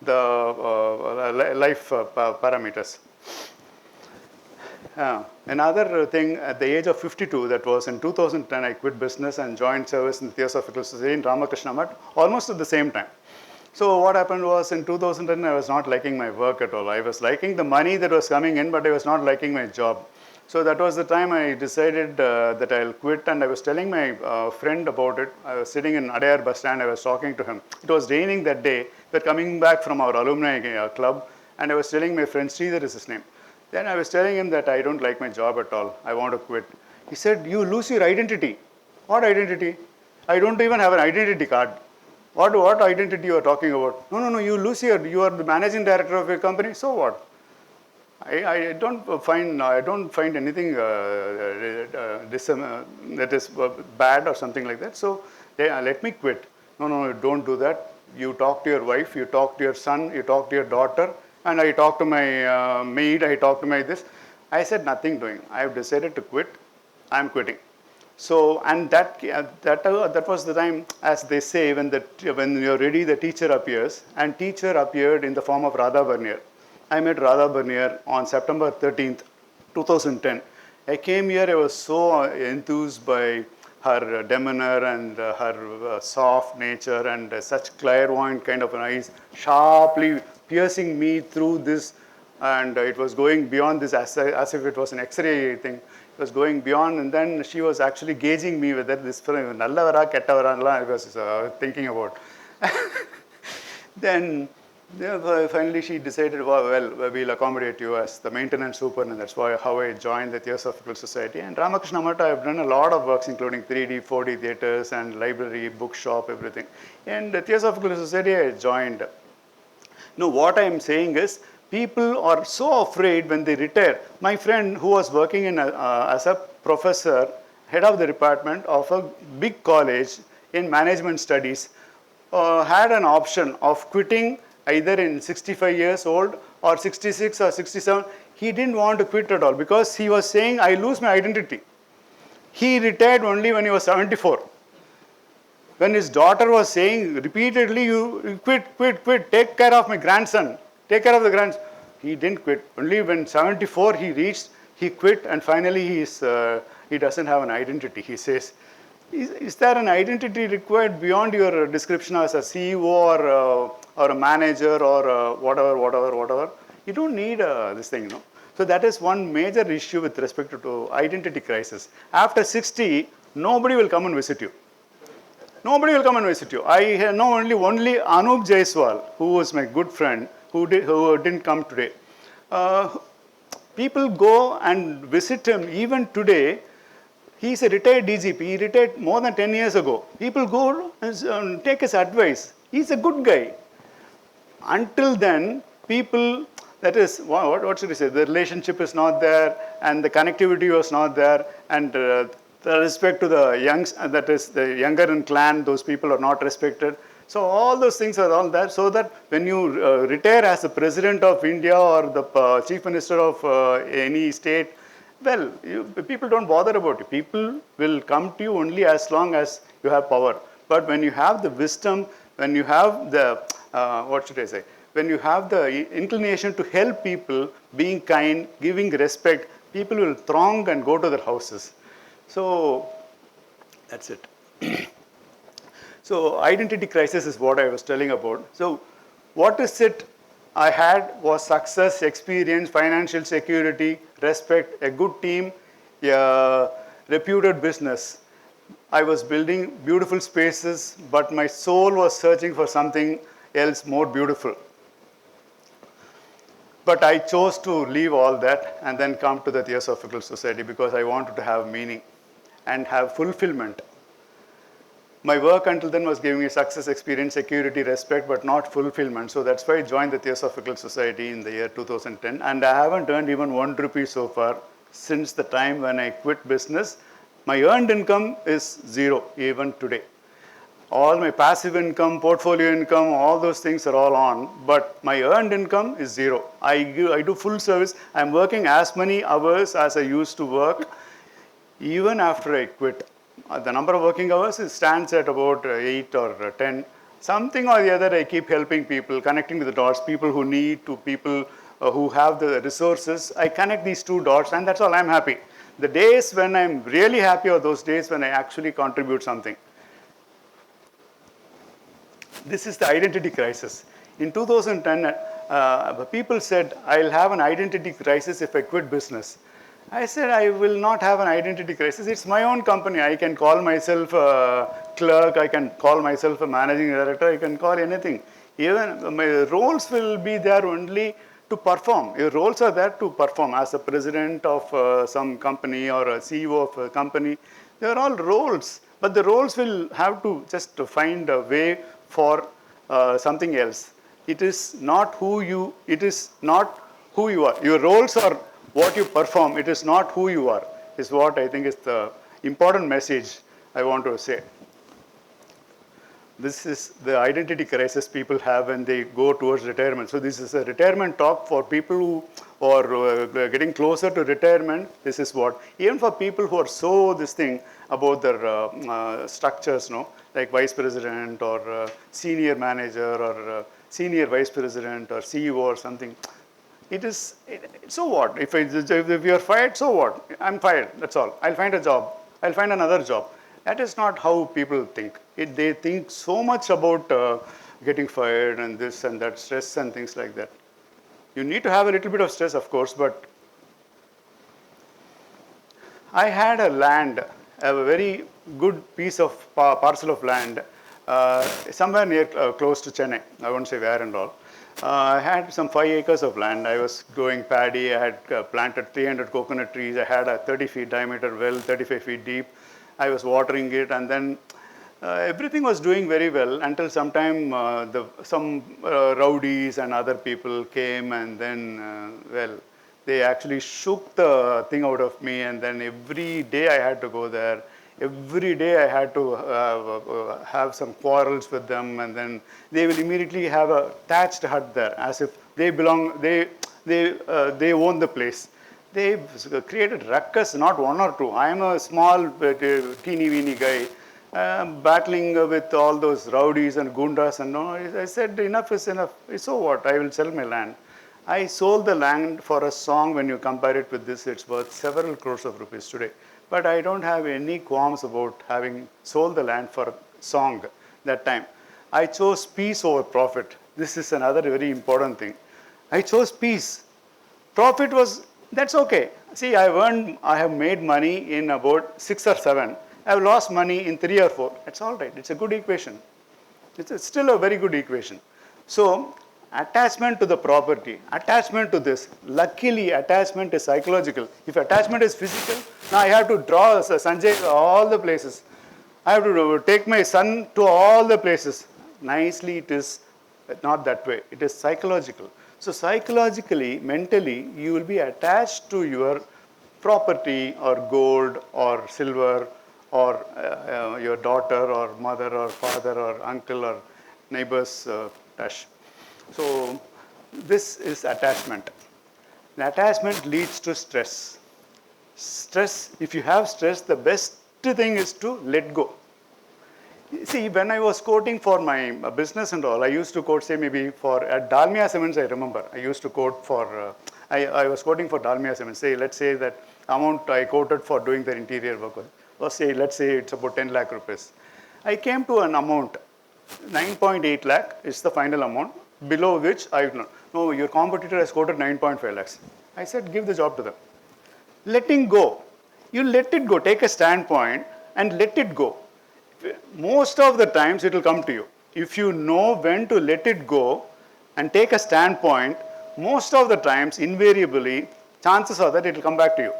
the life parameters. Another thing, at the age of 52, that was in 2010, I quit business and joined service in the Theosophical Society in Ramakrishna Math, almost at the same time. So what happened was in 2010, I was not liking my work at all. I was liking the money that was coming in, but I was not liking my job. So that was the time I decided that I'll quit, and I was telling my friend about it. I was sitting in Adayar bus stand, I was talking to him. It was raining that day. We were coming back from our alumni club, and I was telling my friend, Sridhar is his name. Then I was telling him that I don't like my job at all. I want to quit. He said, you lose your identity. What identity? I don't even have an identity card. What identity you are talking about? No, you lose you are the managing director of your company, so what? I don't find anything that is bad or something like that. So let me quit. No, don't do that. You talk to your wife, you talk to your son, you talk to your daughter, and I talk to my maid, I talk to my this. I said nothing doing. I have decided to quit. I am quitting. So, and that was the time, as they say, when you're ready, the teacher appears, and teacher appeared in the form of Radha Bernier. I met Radha Bernier on September 13th, 2010. I came here, I was so enthused by her demeanor and her soft nature and such clairvoyant kind of an eyes, sharply piercing me through this, and it was going beyond this as if it was an X-ray thing. It was going beyond, and then she was actually gauging me whether this film, Nallavara, Kettavara, I was thinking about. Then finally she decided, well, we'll accommodate you as the maintenance super, and that's how I joined the Theosophical Society. And Ramakrishna Math, I've done a lot of works, including 3D, 4D theatres and library, bookshop, everything. And the Theosophical Society I joined. No, what I am saying is, people are so afraid when they retire. My friend who was working as a professor, head of the department of a big college in management studies, had an option of quitting either in 65 years old or 66 or 67. He didn't want to quit at all because he was saying, I lose my identity. He retired only when he was 74. When his daughter was saying repeatedly, you quit, take care of my grandson, take care of the grandson. He didn't quit. Only when 74 he quit, and finally he doesn't have an identity. He says, is there an identity required beyond your description as a CEO or a manager or whatever? You don't need this thing, So that is one major issue with respect to identity crisis. After 60, nobody will come and visit you. Nobody will come and visit you. I know only Anup Jaiswal, who was my good friend, who didn't come today. People go and visit him even today. He's a retired DGP. He retired more than 10 years ago. People go and take his advice. He's a good guy. Until then, people, that is, what should I say? The relationship is not there, and the connectivity was not there, and the respect to the youngs, that is, the younger in clan, those people are not respected. So all those things are all there, so that when you retire as the President of India or the Chief Minister of any state, well, people don't bother about it. People will come to you only as long as you have power. But when you have the wisdom, when you have the, when you have the inclination to help people, being kind, giving respect, people will throng and go to their houses. So that's it. So identity crisis is what I was telling about. So what is it I had was success, experience, financial security, respect, a good team, a reputed business. I was building beautiful spaces, but my soul was searching for something else more beautiful. But I chose to leave all that and then come to the Theosophical Society because I wanted to have meaning and have fulfillment. My work until then was giving me success, experience, security, respect, but not fulfillment. So that's why I joined the Theosophical Society in the year 2010. And I haven't earned even 1 rupee so far since the time when I quit business. My earned income is zero even today. All my passive income, portfolio income, all those things are all on, but my earned income is zero. I do full service. I'm working as many hours as I used to work even after I quit. The number of working hours stands at about 8 or 10. Something or the other, I keep helping people, connecting with the dots, people who need to people who have the resources. I connect these two dots, and that's all. I'm happy. The days when I'm really happy are those days when I actually contribute something. This is the identity crisis. In 2010, people said, I'll have an identity crisis if I quit business. I said, I will not have an identity crisis. It's my own company. I can call myself a clerk. I can call myself a managing director. I can call anything. Even my roles will be there only to perform. Your roles are there to perform as a president of some company or a CEO of a company. They are all roles, but the roles will have to just find a way for something else. It is not who you. It is not who you are. Your roles are what you perform. It is not who you are. Is what I think is the important message I want to say. This is the identity crisis people have when they go towards retirement. So this is a retirement talk for people who are getting closer to retirement. This is what, even for people who are so this thing about their structures, no, like vice president or senior manager or senior vice president or CEO or something. So what? If you are fired, so what? I'm fired, that's all. I'll find a job. I'll find another job. That is not how people think. They think so much about getting fired and this and that, stress and things like that. You need to have a little bit of stress, of course, but I had a land, a very good piece of parcel of land, somewhere near close to Chennai. I won't say where and all. I had some 5 acres of land. I was growing paddy. I had planted 300 coconut trees. I had a 30 feet diameter well, 35 feet deep. I was watering it, and then everything was doing very well until sometime some rowdies and other people came, and then, they actually shook the thing out of me, and then every day I had to go there. Every day I had to have some quarrels with them, and then they will immediately have a thatched hut there, as if they belong, they own the place. They created ruckus, not one or two. I am a small, teeny-weeny guy, battling with all those rowdies and gundas and all. I said, enough is enough. So what? I will sell my land. I sold the land for a song. When you compare it with this, it's worth several crores of rupees today. But I don't have any qualms about having sold the land for a song that time. I chose peace over profit. This is another very important thing. I chose peace. Profit was, that's okay. See, I have made money in about 6 or 7. I have lost money in 3 or 4. That's all right. It's a good equation. It's still a very good equation. So, attachment to the property, attachment to this. Luckily, attachment is psychological. If attachment is physical, now I have to draw Sanjay all the places. I have to take my son to all the places. Nicely, it is not that way. It is psychological. So psychologically, mentally, you will be attached to your property or gold or silver or your daughter or mother or father or uncle or neighbor's dash. So this is attachment. The attachment leads to stress. Stress, if you have stress, the best thing is to let go. See, when I was quoting for my business and all, I used to quote, say, maybe for at Dalmia Cements, I remember. I used to quote for, I was quoting for Dalmia Cements. Say, let's say that amount I quoted for doing the interior work was, say, let's say it's about 10 lakh rupees. I came to an amount, 9.8 lakh is the final amount, below which no, your competitor has quoted 9.5 lakhs. I said, give the job to them. Letting go. You let it go. Take a standpoint and let it go. Most of the times it will come to you. If you know when to let it go and take a standpoint, most of the times, invariably, chances are that it will come back to you.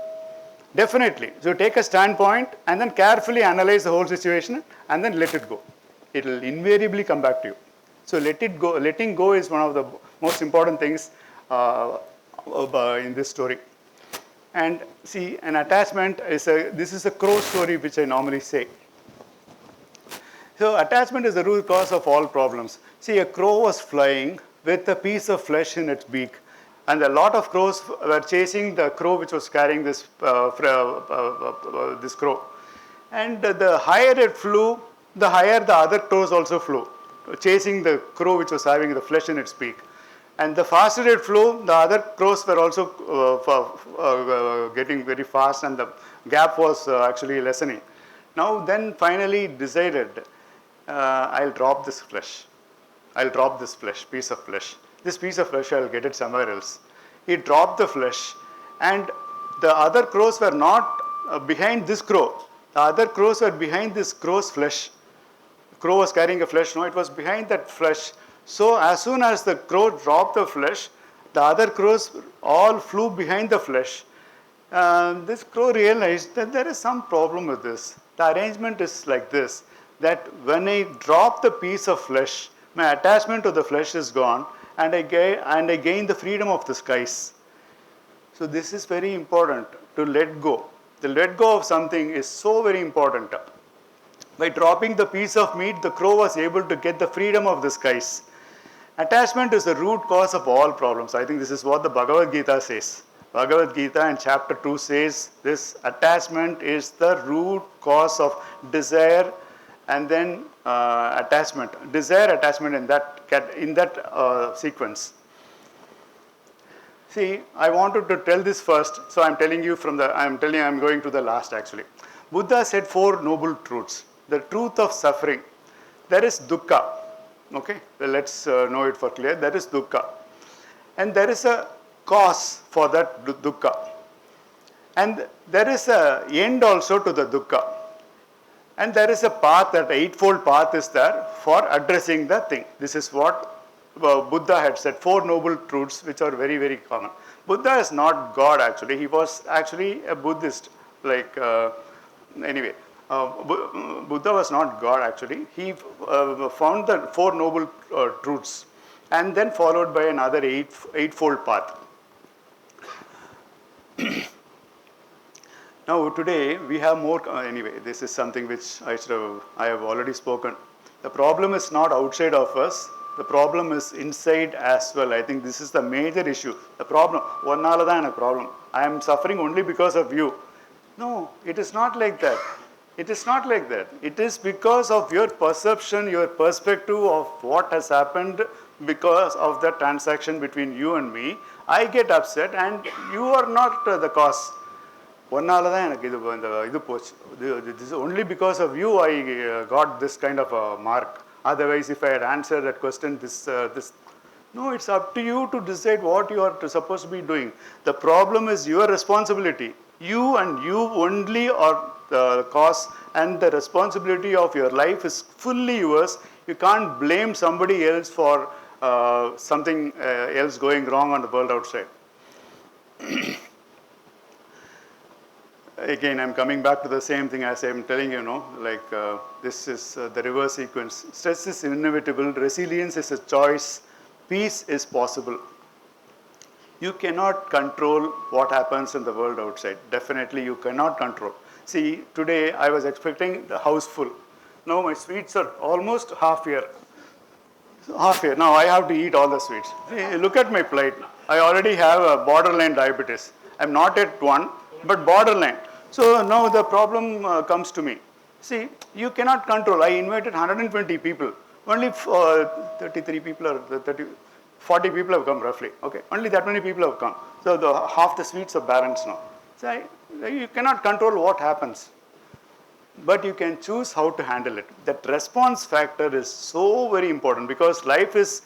Definitely. So take a standpoint and then carefully analyze the whole situation and then let it go. It will invariably come back to you. So let it go. Letting go is one of the most important things in this story. And see, an attachment is this is a crow story which I normally say. So attachment is the root cause of all problems. See, a crow was flying with a piece of flesh in its beak, and a lot of crows were chasing the crow which was carrying this this crow. And the higher it flew, the higher the other crows also flew, chasing the crow which was having the flesh in its beak. And the faster it flew, the other crows were also getting very fast, and the gap was actually lessening. Now then finally decided, I'll drop this flesh. I'll drop this piece of flesh. This piece of flesh, I'll get it somewhere else. He dropped the flesh, and the other crows were not behind this crow. The other crows were behind this crow's flesh. Crow was carrying a flesh, no, it was behind that flesh. So as soon as the crow dropped the flesh, the other crows all flew behind the flesh. This crow realized that there is some problem with this. The arrangement is like this, that when I drop the piece of flesh, my attachment to the flesh is gone, and I gain the freedom of the skies. So this is very important, to let go. The let go of something is so very important. By dropping the piece of meat, the crow was able to get the freedom of the skies. Attachment is the root cause of all problems. I think this is what the Bhagavad Gita says. Bhagavad Gita in chapter 2 says this: attachment is the root cause of desire, and then attachment. Desire, attachment in that sequence. See, I wanted to tell this first, so I'm going to the last actually. Buddha said 4 noble truths. The truth of suffering. There is dukkha. Okay, well, let's know it for clear. There is dukkha. And there is a cause for that dukkha. And there is a end also to the dukkha. And there is a path, that eightfold path is there for addressing the thing. This is what Buddha had said, 4 noble truths which are very, very common. Buddha is not God actually. He was actually a Buddhist. Anyway. Buddha was not God actually. He found the 4 noble truths, and then followed by another eightfold path. Now today we have more, anyway, this is something which I have already spoken. The problem is not outside of us, the problem is inside as well. I think this is the major issue. The problem, a problem. I am suffering only because of you. No, it is not like that. It is not like that. It is because of your perception, your perspective of what has happened because of the transaction between you and me. I get upset and you are not the cause. This is only because of you I got this kind of a mark. Otherwise, if I had answered that question, no, it's up to you to decide what you are supposed to be doing. The problem is your responsibility. You and you only are the cause, and the responsibility of your life is fully yours. You can't blame somebody else for something else going wrong on the world outside. Again, I'm coming back to the same thing as I'm telling you, this is the reverse sequence. Stress is inevitable, resilience is a choice, peace is possible. You cannot control what happens in the world outside. Definitely you cannot control. See, today I was expecting the house full. Now my sweets are almost half here. Now I have to eat all the sweets. See, look at my plate. I already have a borderline diabetes. I'm not at 1, but borderline. So now the problem comes to me. See, you cannot control. I invited 120 people. Only 33 people or 40 people have come roughly. Okay, only that many people have come. So half the sweets are balanced now. So you cannot control what happens, but you can choose how to handle it. That response factor is so very important, because life is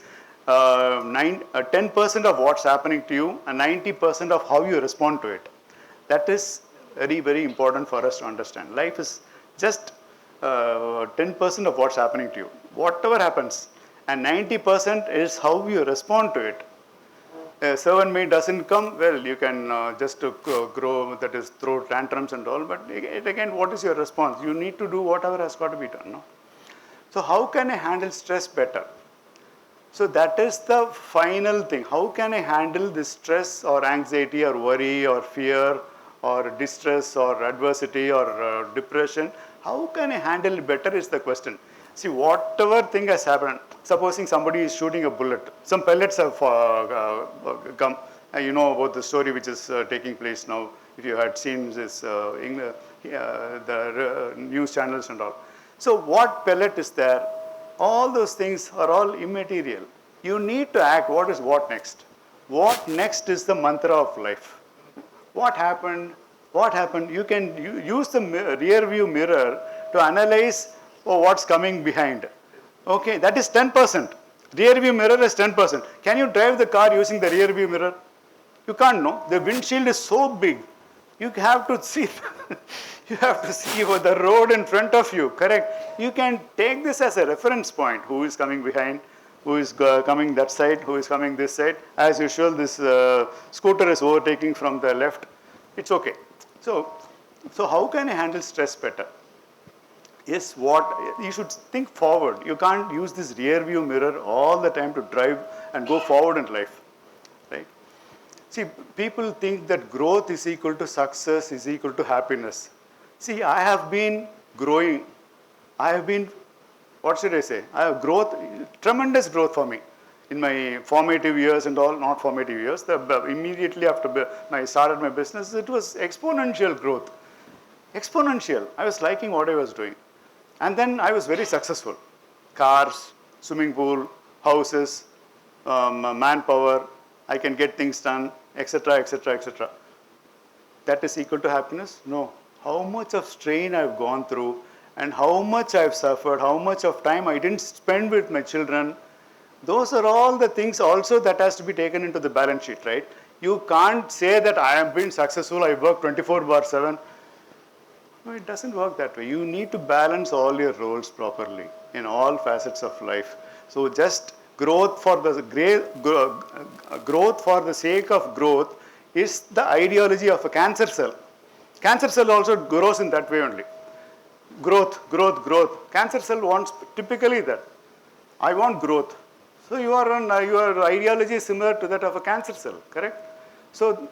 10% of what's happening to you and 90% of how you respond to it. That is very, very important for us to understand. Life is just 10% of what's happening to you. Whatever happens, and 90% is how you respond to it. A servant maid doesn't come, well, you can just grow, that is, throw tantrums and all, but again, what is your response? You need to do whatever has got to be done. No? So how can I handle stress better? So that is the final thing. How can I handle this stress or anxiety or worry or fear or distress or adversity or depression? How can I handle it better is the question. See, whatever thing has happened, supposing somebody is shooting a bullet, some pellets have come. You know about the story which is taking place now. If you had seen this, the news channels and all. So what pellet is there? All those things are all immaterial. You need to act. What next? What next is the mantra of life. What happened? What happened? You can use the rear view mirror to analyze what's coming behind. Okay, that is 10%. Rear view mirror is 10%. Can you drive the car using the rear view mirror? You can't, no. The windshield is so big. You have to see, you have to see the road in front of you, correct? You can take this as a reference point. Who is coming behind? Who is coming that side? Who is coming this side? As usual, this scooter is overtaking from the left. It's okay. So how can I handle stress better? Is what you should think forward. You can't use this rear view mirror all the time to drive and go forward in life, right? See, people think that growth is equal to success, is equal to happiness. See, I have been growing. I have been, what should I say? I have growth, tremendous growth for me in my formative years and all, not formative years. Immediately after I started my business, it was exponential growth. Exponential. I was liking what I was doing. And then I was very successful. Cars, swimming pool, houses, manpower, I can get things done, etc., etc., etc. That is equal to happiness? No. How much of strain I've gone through and how much I've suffered, how much of time I didn't spend with my children, those are all the things also that has to be taken into the balance sheet, right? You can't say that I have been successful, I work 24/7. No, it doesn't work that way. You need to balance all your roles properly in all facets of life. So just growth for the sake of growth is the ideology of a cancer cell. Cancer cell also grows in that way only. Growth, growth, growth. Cancer cell wants typically that. I want growth. So your ideology is similar to that of a cancer cell, correct? So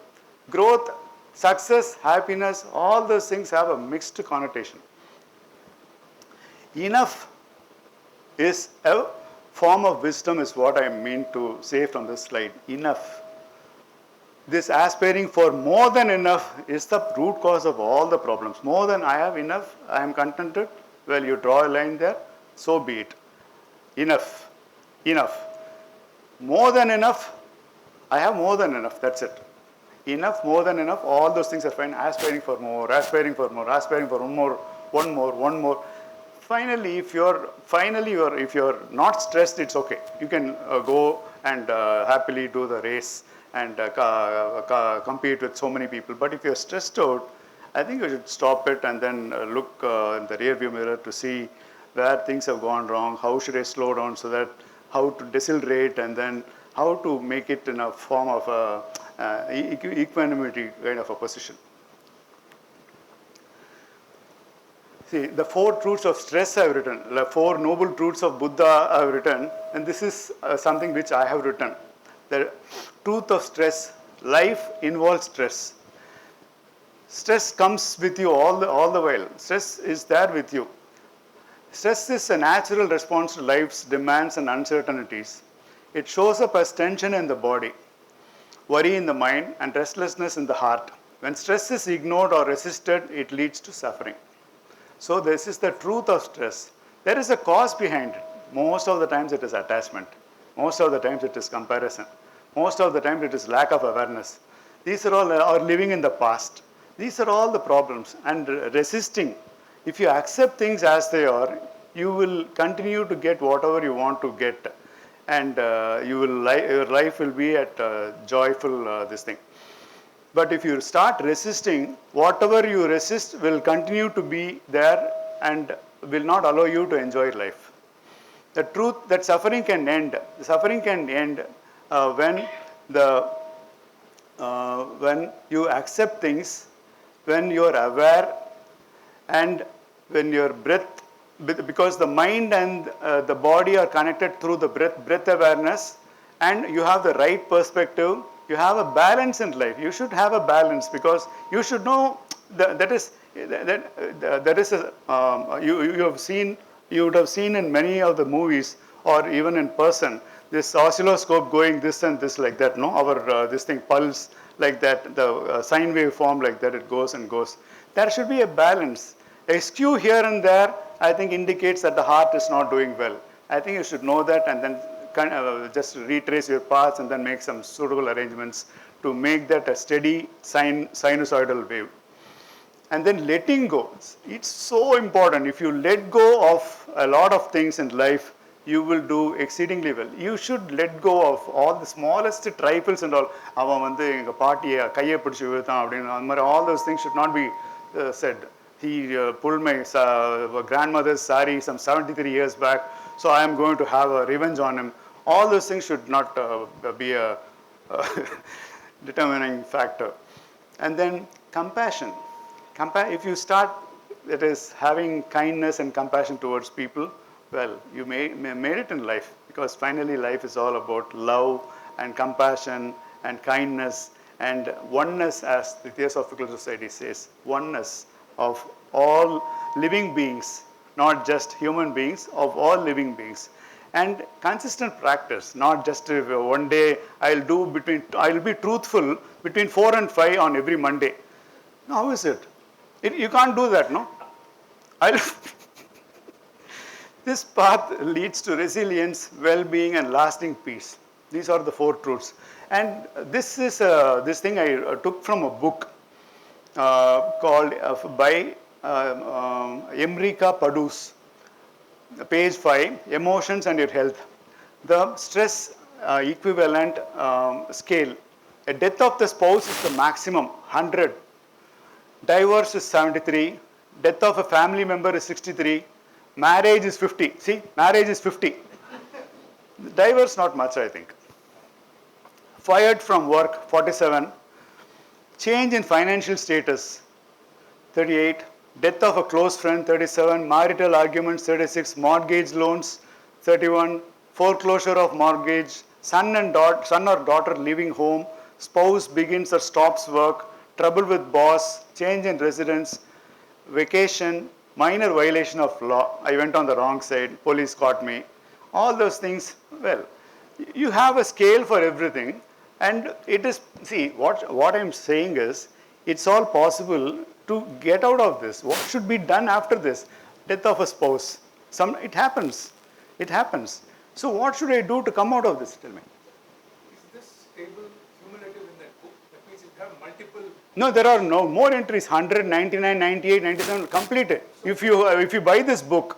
growth, success, happiness, all those things have a mixed connotation. Enough is a form of wisdom is what I mean to say from this slide. Enough. This aspiring for more than enough is the root cause of all the problems. More than I have enough, I am contented. Well, you draw a line there, so be it. Enough. Enough. More than enough, I have more than enough, that's it. Enough, more than enough, all those things are fine. Aspiring for more, aspiring for more, aspiring for one more, one more, one more. Finally, if you're not stressed, it's okay. You can go and happily do the race and compete with so many people. But if you're stressed out, I think you should stop it and then look in the rear view mirror to see where things have gone wrong, how should I slow down so that how to decelerate, and then how to make it in a form of equanimity kind of a position. See, the 4 truths of stress I have written, the 4 noble truths of Buddha I have written, and this is something which I have written. The truth of stress, life involves stress. Stress comes with you all the while. Stress is there with you. Stress is a natural response to life's demands and uncertainties. It shows up as tension in the body, worry in the mind, and restlessness in the heart. When stress is ignored or resisted, it leads to suffering. So this is the truth of stress. There is a cause behind it. Most of the times it is attachment. Most of the times it is comparison. Most of the time it is lack of awareness. These are all are living in the past. These are all the problems. And resisting, if you accept things as they are, you will continue to get whatever you want to get. And your life will be at joyful this thing. But if you start resisting, whatever you resist will continue to be there and will not allow you to enjoy life. The truth that suffering can end. Suffering can end when you accept things, when you are aware, and when your breath, because the mind and the body are connected through the breath awareness, and you have the right perspective, you have a balance in life. You should have a balance because you should know you would have seen in many of the movies or even in person this oscilloscope going this and this like that. No, our this thing pulse like that, the sine wave form like that. It goes and goes. There should be a balance. A skew here and there, I think, indicates that the heart is not doing well. I think you should know that and then just retrace your paths and then make some suitable arrangements to make that a steady sinusoidal wave. And then letting go. It's so important. If you let go of a lot of things in life, you will do exceedingly well. You should let go of all the smallest trifles and all. அவன் வந்து எங்க பாட்டியை கையை பிடிச்சி விழுத்தான் அப்படின்னு அந்த மாதிரி all those things should not be said. He pulled my grandmother's sari some 73 years back, so I am going to have a revenge on him. All those things should not be a determining factor. And then compassion. If you start, that is, having kindness and compassion towards people, well, you made it in life, because finally life is all about love and compassion and kindness and oneness, as the Theosophical Society says, oneness of all living beings, not just human beings, of all living beings. And consistent practice, not just one day I'll be truthful between 4 and 5 on every Monday. How is it? You can't do that, no? This path leads to resilience, well-being, and lasting peace. These are the 4 truths. And this is this thing I took from a book called by Emrika Padus, page 5, Emotions and Your Health. The stress equivalent scale. A death of the spouse is the maximum, 100. Divorce is 73. Death of a family member is 63. Marriage is 50. See, marriage is 50. Divorce, not much, I think. Fired from work, 47. Change in financial status, 38. Death of a close friend, 37. Marital arguments, 36. Mortgage loans, 31. Foreclosure of mortgage. Son or daughter leaving home. Spouse begins or stops work. Trouble with boss. Change in residence. Vacation. Minor violation of law. I went on the wrong side. Police caught me. All those things, well, you have a scale for everything. And it is, see, what I'm saying is, it's all possible to get out of this. What should be done after this? Death of a spouse. It happens. It happens. So what should I do to come out of this? Tell me. Is this table cumulative in that book? That means it have multiple. No, there are no more entries. 100, 99, 98, 97, complete it. If you buy this book,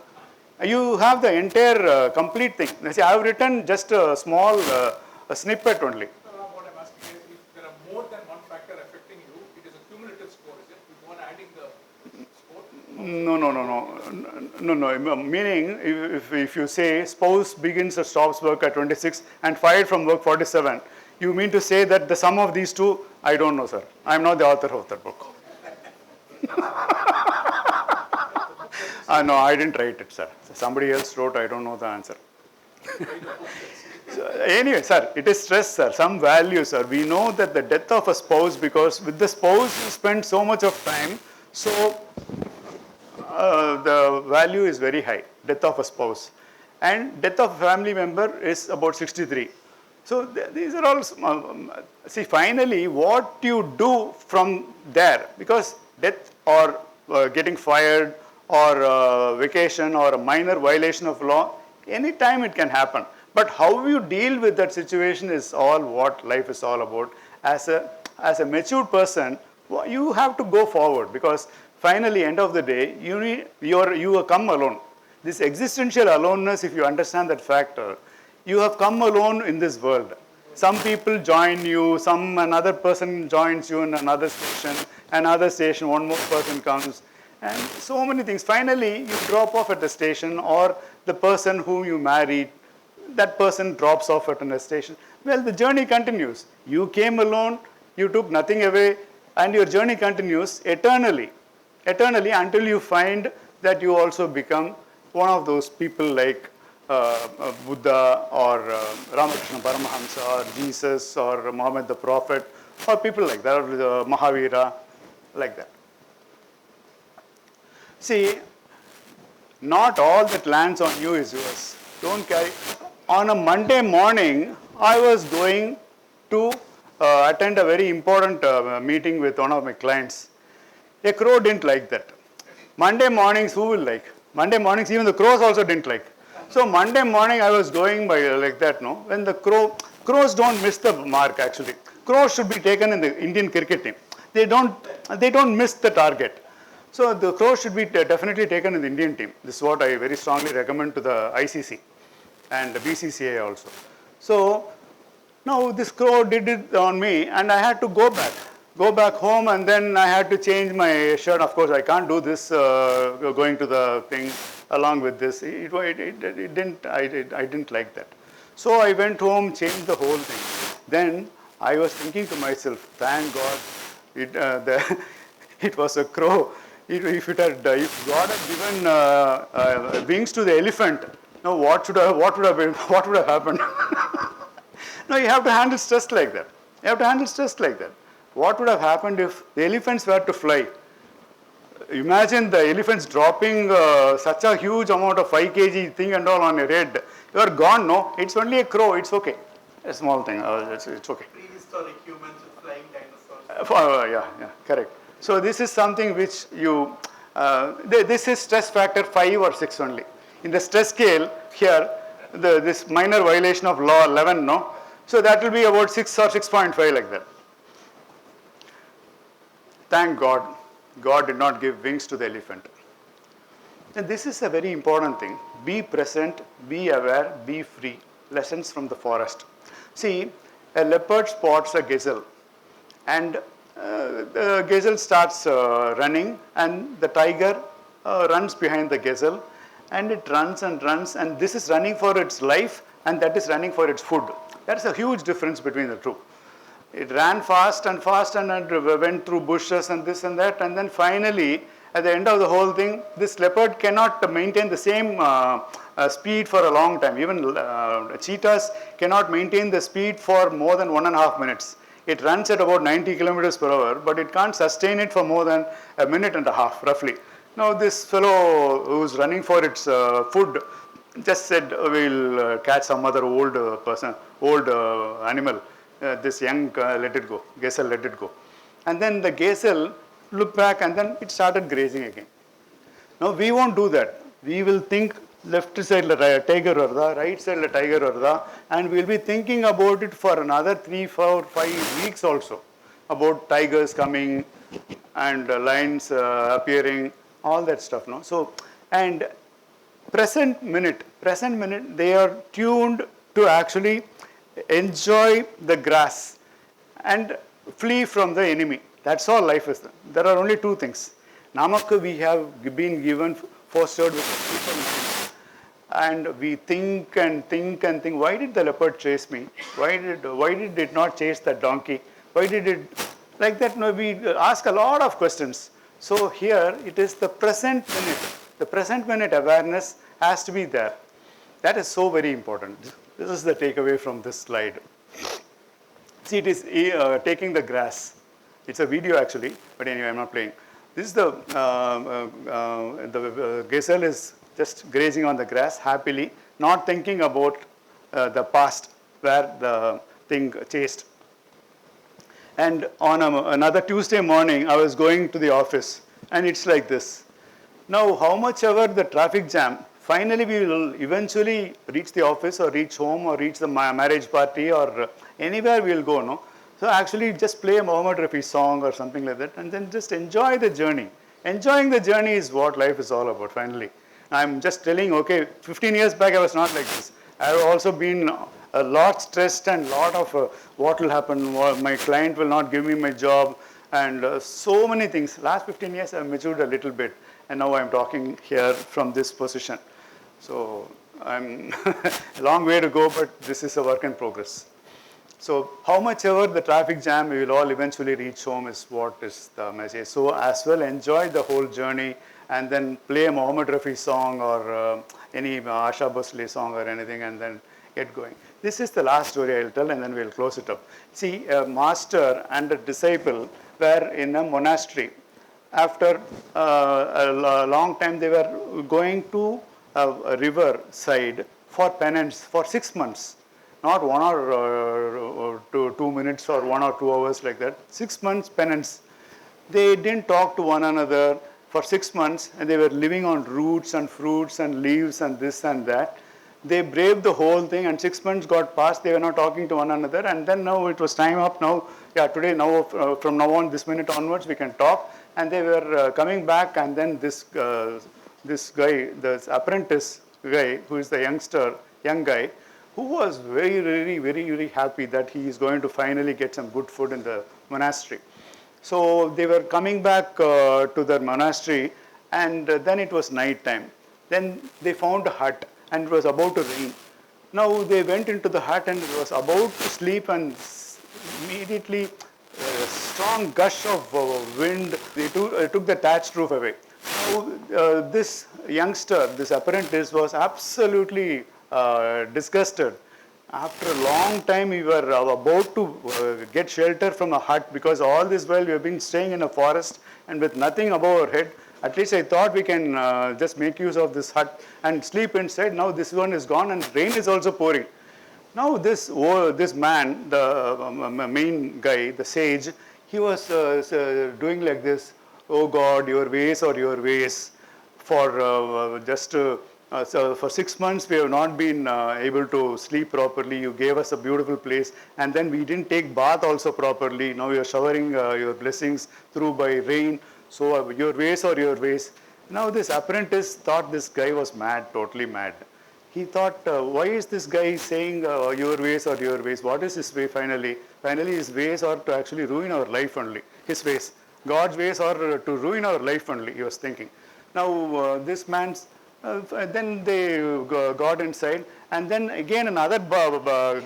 you have the entire complete thing. See, I have written just a small a snippet only. What I'm asking is, if there are more than one factor affecting you, it is a cumulative score, is it? If you want adding the score? No. Meaning, if you say spouse begins or stops work at 26 and fired from work 47, you mean to say that the sum of these two? I don't know, sir. I am not the author of that book. No, I didn't write it, sir. Somebody else wrote, I don't know the answer. So, anyway, sir, it is stress, sir. Some value, sir. We know that the death of a spouse, because with the spouse you spend so much of time, so the value is very high, death of a spouse. And death of a family member is about 63. So these are all, see, finally what you do from there, because death or getting fired or vacation or a minor violation of law, anytime it can happen. But how you deal with that situation is all what life is all about. As a matured person, you have to go forward, because finally, end of the day, you come alone. This existential aloneness, if you understand that factor, you have come alone in this world. Some people join you, another person joins you in another station, one more person comes, and so many things. Finally, you drop off at the station, or the person whom you married, that person drops off at a station. Well, the journey continues. You came alone, you took nothing away, and your journey continues eternally until you find that you also become one of those people like Buddha or Ramakrishna Paramahamsa or Jesus or Muhammad the Prophet, or people like that, or Mahavira, like that. See, not all that lands on you is yours. Don't carry. On a Monday morning, I was going to attend a very important meeting with one of my clients. A crow didn't like that. Monday mornings, who will like? Monday mornings, even the crows also didn't like. So Monday morning I was going by like that, no? When the crows don't miss the mark actually. Crows should be taken in the Indian cricket team. They don't miss the target. So the crows should be definitely taken in the Indian team. This is what I very strongly recommend to the ICC and the BCCI also. So now this crow did it on me and I had to go back home, and then I had to change my shirt. Of course I can't do this going to the thing along with this. I didn't like that. So I went home, changed the whole thing. Then I was thinking to myself, thank God it was a crow. If God had given wings to the elephant, now what would have happened? No, you have to handle stress like that. You have to handle stress like that. What would have happened if the elephants were to fly? Imagine the elephants dropping such a huge amount of 5 kg thing and all on your head. You are gone, no? It's only a crow, it's okay. A small thing, it's okay. Prehistoric humans with flying dinosaurs. Yeah, correct. So this is something which this is stress factor 5 or 6 only. In the stress scale here, this minor violation of law 11, no? So that will be about 6 or 6.5 like that. Thank God, God did not give wings to the elephant. And this is a very important thing. Be present, be aware, be free. Lessons from the forest. See, a leopard spots a gazelle, and the gazelle starts running, and the tiger runs behind the gazelle, and it runs and runs, and this is running for its life, and that is running for its food. That's a huge difference between the two. It ran fast and went through bushes and this and that, and then finally, at the end of the whole thing, this leopard cannot maintain the same speed for a long time. Even cheetahs cannot maintain the speed for more than 1.5 minutes. It runs at about 90 kilometers per hour, but it can't sustain it for more than 1.5 minutes, roughly. Now this fellow who's running for its food just said, we'll catch some other old animal. This young, let it go, gazelle, let it go. And then the gazelle looked back and then it started grazing again. Now we won't do that. We will think left side tiger varda, right side tiger varda, and we'll be thinking about it for another 3, 4, 5 weeks also, about tigers coming and lions appearing, all that stuff. No? So, and present minute, they are tuned to actually enjoy the grass and flee from the enemy. That's all life is. There are only 2 things. Namakku we have been given, fostered with a super mind, and we think and think and think. Why did the leopard chase me? Why did it not chase that donkey? Why did it like that? No, we ask a lot of questions. So here it is the present minute. The present minute awareness has to be there. That is so very important. This is the takeaway from this slide. See, it is taking the grass. It's a video actually, but anyway, I'm not playing. This is the gazelle is just grazing on the grass happily, not thinking about the past where the thing chased. And on another Tuesday morning, I was going to the office, and it's like this. Now, how much ever the traffic jam, finally we will eventually reach the office or reach home or reach the marriage party or anywhere we will go, no? So actually just play a Mohammed Rafi song or something like that and then just enjoy the journey. Enjoying the journey is what life is all about finally. I'm just telling, okay, 15 years back I was not like this. I've also been a lot stressed and lot of what will happen, my client will not give me my job and so many things. Last 15 years I've matured a little bit and now I'm talking here from this position. So I'm a long way to go, but this is a work in progress. So how much ever the traffic jam, we will all eventually reach home is what is the message. So as well enjoy the whole journey and then play a Mohammed Rafi song or any Asha Bhosle song or anything and then get going. This is the last story I'll tell and then we'll close it up. See, a master and a disciple were in a monastery. After a long time they were going to a river side for penance for 6 months. Not 1 or 2 minutes or 1 or 2 hours like that. 6 months penance. They didn't talk to one another for 6 months and they were living on roots and fruits and leaves and this and that. They braved the whole thing, and 6 months got passed. They were not talking to one another, and then now it was time up. Now, yeah, today, now from now on, this minute onwards, we can talk. And they were coming back, and then this guy, this apprentice guy, who is the young guy, who was very happy that he is going to finally get some good food in the monastery. So they were coming back to their monastery, and then it was night time. Then they found a hut, and it was about to rain. Now they went into the hut, and it was about to sleep, and immediately a strong gush of wind, they took the thatched roof away. Now this youngster, this apprentice, was absolutely disgusted. After a long time, we were about to get shelter from a hut, because all this while we have been staying in a forest and with nothing above our head. At least I thought we can just make use of this hut and sleep inside. Now this one is gone, and rain is also pouring. Now this man, the main guy, the sage, he was doing like this: "Oh God, your ways are your ways. So for 6 months we have not been able to sleep properly. You gave us a beautiful place, and then we didn't take bath also properly. Now you are showering your blessings through by rain. So your ways are your ways." Now this apprentice thought this guy was mad, totally mad. He thought, why is this guy saying your ways are your ways? What is his way finally? Finally his ways are to actually ruin our life only. His ways. God's ways are to ruin our life only, he was thinking. Now this man's, then they got inside, and then again another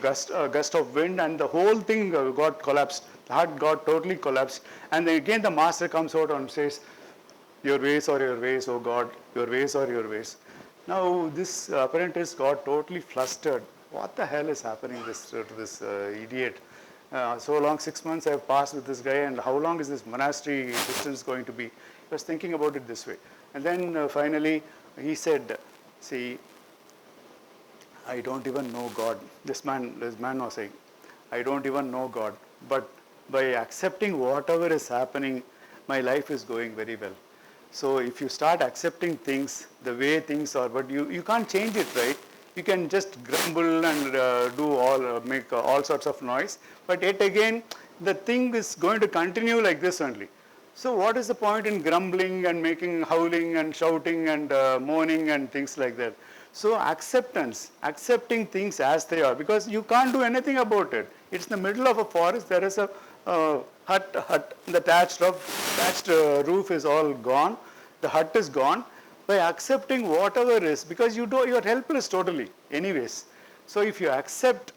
gust of wind, and the whole thing got collapsed. The hut got totally collapsed. And then again the master comes out and says, "Your ways are your ways, oh God, your ways are your ways." Now this apprentice got totally flustered. What the hell is happening to this idiot? So long, 6 months I have passed with this guy, and how long is this monastery distance going to be? He was thinking about it this way. And then finally he said, "See, I don't even know God." This man was saying, "I don't even know God, but by accepting whatever is happening, my life is going very well. So if you start accepting things the way things are, but you can't change it, right? You can just grumble and make all sorts of noise, but yet again the thing is going to continue like this only. So what is the point in grumbling and making howling and shouting and moaning and things like that?" So accepting things as they are, because you can't do anything about it. It's in the middle of a forest. There is a hut. The thatched roof is all gone. The hut is gone. By accepting whatever is, because you are helpless totally anyways. So if you accept,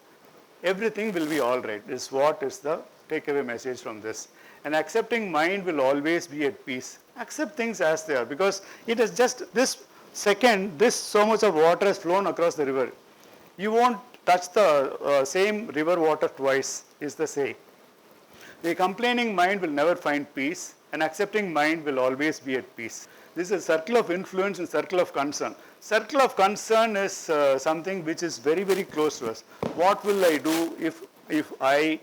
everything will be all right. Is what is the takeaway message from this. An accepting mind will always be at peace. Accept things as they are, because it is just this second, so much of water has flown across the river. You won't touch the same river water twice, is the saying. The complaining mind will never find peace. An accepting mind will always be at peace. This is a circle of influence and circle of concern. Circle of concern is something which is very close to us. What will I do if I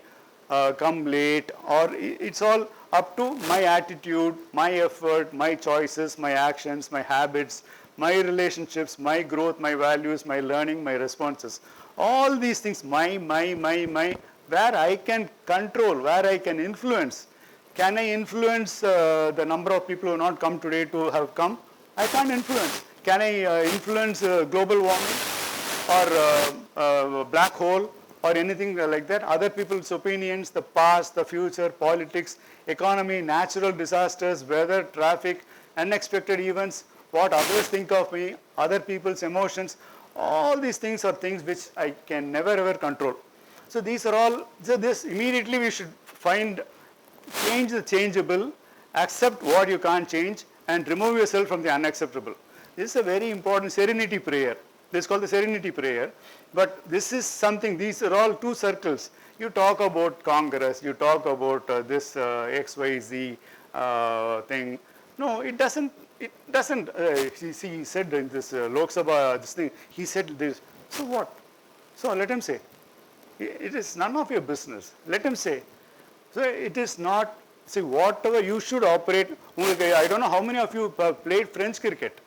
come late? Or it's all up to my attitude, my effort, my choices, my actions, my habits, my relationships, my growth, my values, my learning, my responses. All these things, my, where I can control, where I can influence. Can I influence the number of people who have not come today to have come? I can't influence. Can I influence global warming or black hole or anything like that? Other people's opinions, the past, the future, politics, economy, natural disasters, weather, traffic, unexpected events, what others think of me, other people's emotions, all these things are things which I can never ever control. So these are all, so this immediately we should change the changeable, accept what you can't change, and remove yourself from the unacceptable. This is a very important serenity prayer. This is called the serenity prayer. But this is something, these are all two circles. You talk about Congress, you talk about this XYZ thing. No, it doesn't. He said in this Lok Sabha, this thing, he said this. So what? So let him say. It is none of your business. Let him say. So it is not, see, whatever you should operate. I don't know how many of you have played French cricket.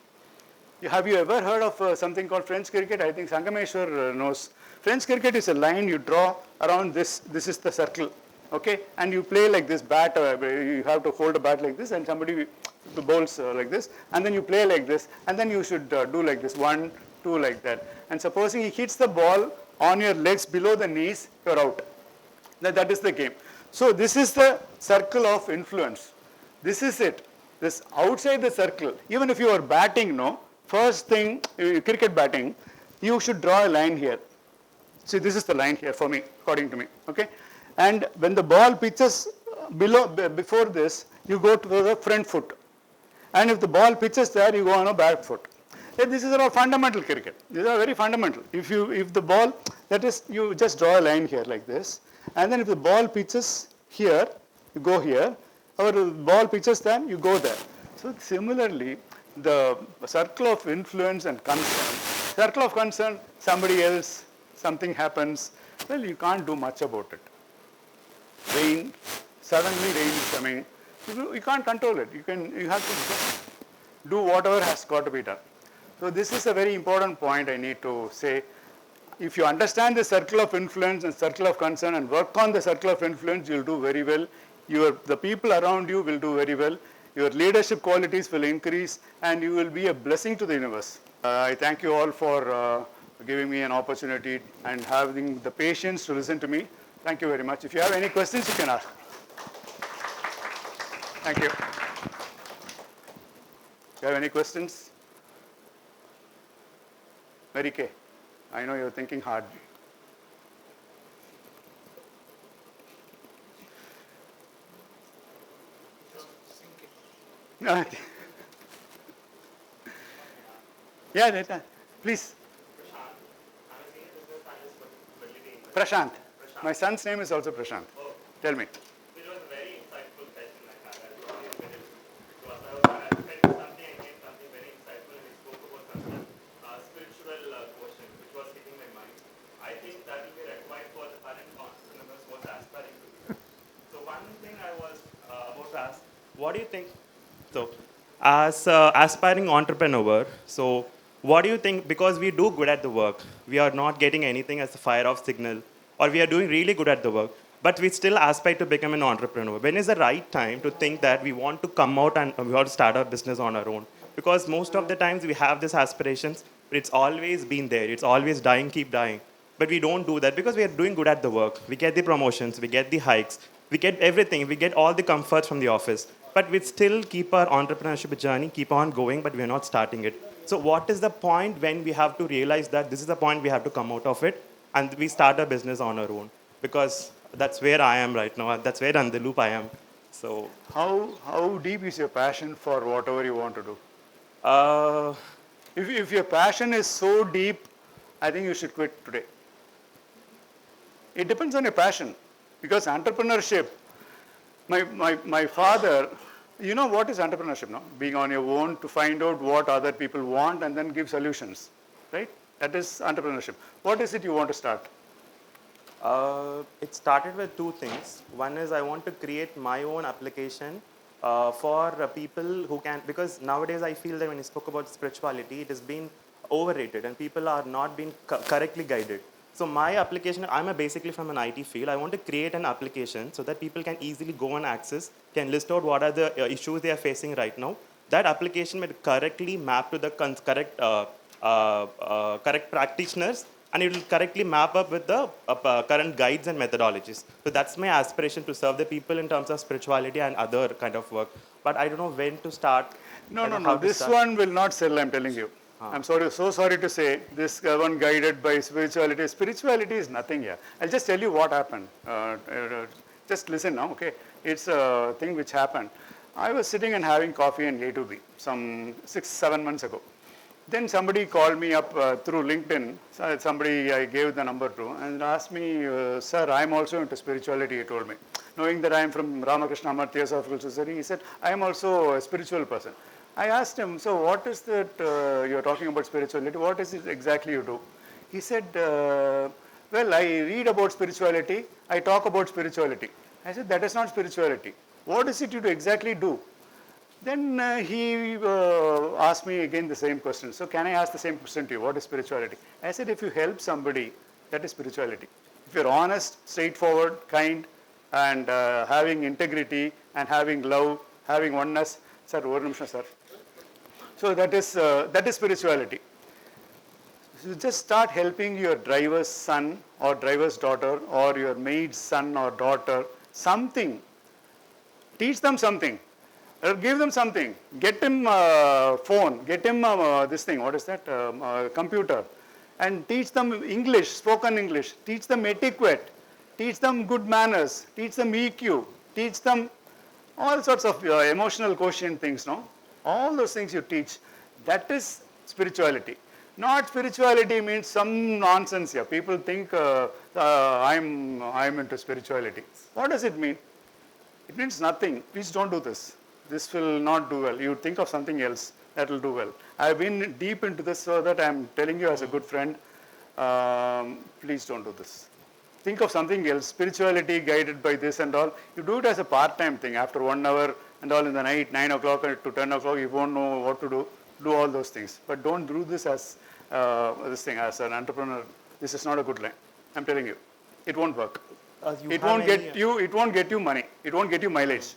Have you ever heard of something called French cricket? I think Sangameshwar knows. French cricket is a line you draw around this. This is the circle, okay? And you play like this bat. You have to hold a bat like this, and somebody bowls like this, and then you play like this, and then you should do like this, 1, 2, like that. And supposing he hits the ball on your legs below the knees, you're out. That is the game. So this is the circle of influence. This is it. This outside the circle, even if you are batting, first thing, cricket batting, you should draw a line here. See, this is the line here for me, according to me, okay? And when the ball pitches before this, you go to the front foot. And if the ball pitches there, you go on a back foot. This is all fundamental cricket. These are very fundamental. If the ball, that is, you just draw a line here like this. And then if the ball pitches here, you go here. Or the ball pitches there, you go there. So similarly, the circle of influence and concern. Circle of concern, somebody else, something happens. Well, you can't do much about it. Rain, suddenly rain is coming. You can't control it. You have to just do whatever has got to be done. So this is a very important point I need to say. If you understand the circle of influence and circle of concern and work on the circle of influence, you'll do very well. The people around you will do very well. Your leadership qualities will increase, and you will be a blessing to the universe. I thank you all for giving me an opportunity and having the patience to listen to me. Thank you very much. If you have any questions, you can ask. Thank you. If you have any questions? Mary Kay, I know you're thinking hard. No. Yeah, please. Prashant. My son's name is also Prashant. Tell me. It was a very insightful session I had. I really enjoyed it. I was expecting something and came something very insightful, and he spoke about something spiritual quotient, which was hitting my mind. I think that will be required for the current entrepreneurs who are aspiring to do. So one thing I was about to ask, what do you think? So, as aspiring entrepreneur, so what do you think? Because we do good at the work, we are not getting anything as a fire off signal, or we are doing really good at the work, but we still aspire to become an entrepreneur. When is the right time to think that we want to come out and we want to start our business on our own? Because most of the times we have these aspirations, but it's always been there. It's always dying, keep dying. But we don't do that because we are doing good at the work. We get the promotions, we get the hikes, we get everything, we get all the comforts from the office. But we still keep our entrepreneurship journey, keep on going, but we're not starting it. So what is the point when we have to realize that this is the point we have to come out of it and we start a business on our own? Because that's where I am right now. That's where on the loop I am. So how deep is your passion for whatever you want to do? uh, If your passion is so deep, I think you should quit today. It depends on your passion, because entrepreneurship, my father, you know what is entrepreneurship, no? Being on your own to find out what other people want and then give solutions, right? That is entrepreneurship. What is it you want to start? it started with two things. One is I want to create my own application for people who can, because nowadays I feel that when you spoke about spirituality, it has been overrated and people are not being correctly guided. So my application, basically from an IT field, I want to create an application so that people can easily go and access, can list out what are the issues they are facing right now. That application will correctly map to the correct practitioners, and it will correctly map up with the current guides and methodologies. So that's my aspiration, to serve the people in terms of spirituality and other kind of work. But I don't know when to start. No. This one will not sell, I'm telling you. I'm so sorry to say, this one guided by spirituality. Spirituality is nothing here. I'll just tell you what happened. Just listen now, okay? It's a thing which happened. I was sitting and having coffee in A2B some 6-7 months ago. Then somebody called me up through LinkedIn. Somebody I gave the number to and asked me, sir, I'm also into spirituality, he told me. Knowing that I'm from Ramakrishna Amath Theosophical Society, he said, I am also a spiritual person. I asked him, so what is that you're talking about spirituality? What is it exactly you do? He said, well, I read about spirituality, I talk about spirituality. I said, that is not spirituality. What is it you exactly do? Then he asked me again the same question. So can I ask the same question to you? What is spirituality? I said, if you help somebody, that is spirituality. If you're honest, straightforward, kind, and having integrity, and having love, having oneness, sir, one nimisham, sir. So that is spirituality. You just start helping your driver's son or driver's daughter or your maid's son or daughter something. Teach them something. Or give them something. Get him a phone. Get him this thing. What is that? Computer. And teach them English, spoken English. Teach them etiquette. Teach them good manners. Teach them EQ. Teach them all sorts of emotional quotient things. No, all those things you teach. That is spirituality. Not spirituality means some nonsense here. People think I'm into spirituality. What does it mean? It means nothing. Please don't do this. This will not do well. You think of something else that will do well. I've been deep into this so that I'm telling you as a good friend, please don't do this. Think of something else. Spirituality guided by this and all. You do it as a part-time thing. After 1 hour and all in the night, 9 o'clock to 10 o'clock, you won't know what to do. Do all those things. But don't do this as this thing, as an entrepreneur. This is not a good line. I'm telling you. It won't work. It won't get you money. It won't get you mileage.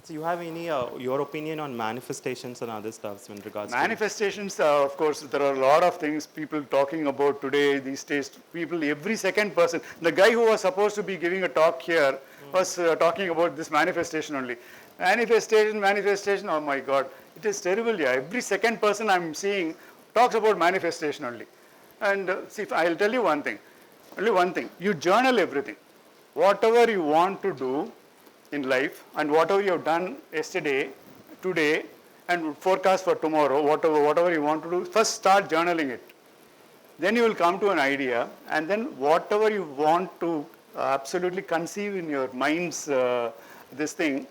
So you have any, your opinion on manifestations and other stuff in regards Manifestations, of course, there are a lot of things people talking about today, these days. People, every second person. The guy who was supposed to be giving a talk here was talking about this manifestation only. Manifestation, oh my God. It is terrible, yeah. Every second person I'm seeing talks about manifestation only. And see, I'll tell you one thing. Only one thing. You journal everything. Whatever you want to do in life and whatever you have done yesterday, today, and forecast for tomorrow, whatever you want to do, first start journaling it. Then you will come to an idea, and then whatever you want to absolutely conceive in your mind's this thing,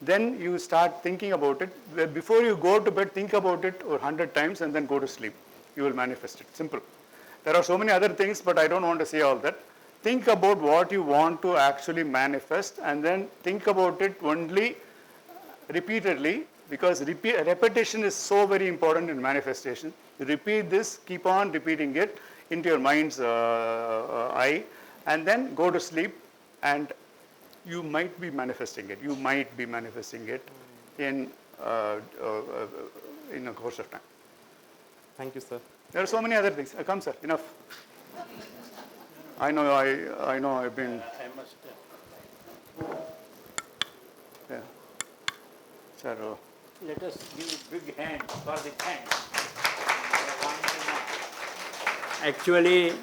then you start thinking about it. Before you go to bed, think about it 100 times and then go to sleep. You will manifest it. Simple. There are so many other things, but I don't want to say all that. Think about what you want to actually manifest and then think about it only repeatedly, because repetition is so very important in manifestation. You repeat this, keep on repeating it into your mind's eye, and then go to sleep, and you might be manifesting it. You might be manifesting it in a course of time. Thank you, sir. There are so many other things. Come, sir. Enough. I know I've been. I must. Yeah. Sir. Let us give a big hand for the thanks. Actually,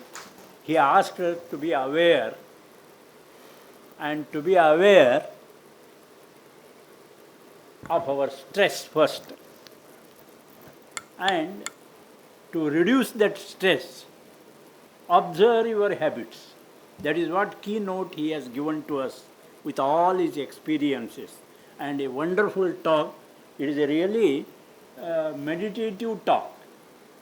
he asked us to be aware, and to be aware of our stress first, and to reduce that stress, observe your habits. That is what keynote he has given to us with all his experiences. And a wonderful talk. It is a really meditative talk.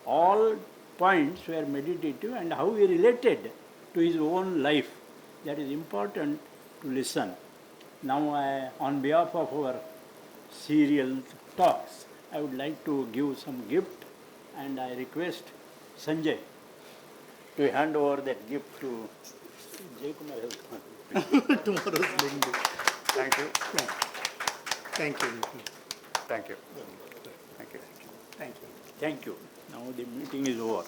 All points were meditative, and how he related to his own life. That is important to listen. Now, on behalf of our serial talks, I would like to give some gift, and I request Sanjay to hand over that gift to Jay Kumar. Tomorrow's link. Thank you. Thank you. Thank you. Thank you. Thank you. Now the meeting is over.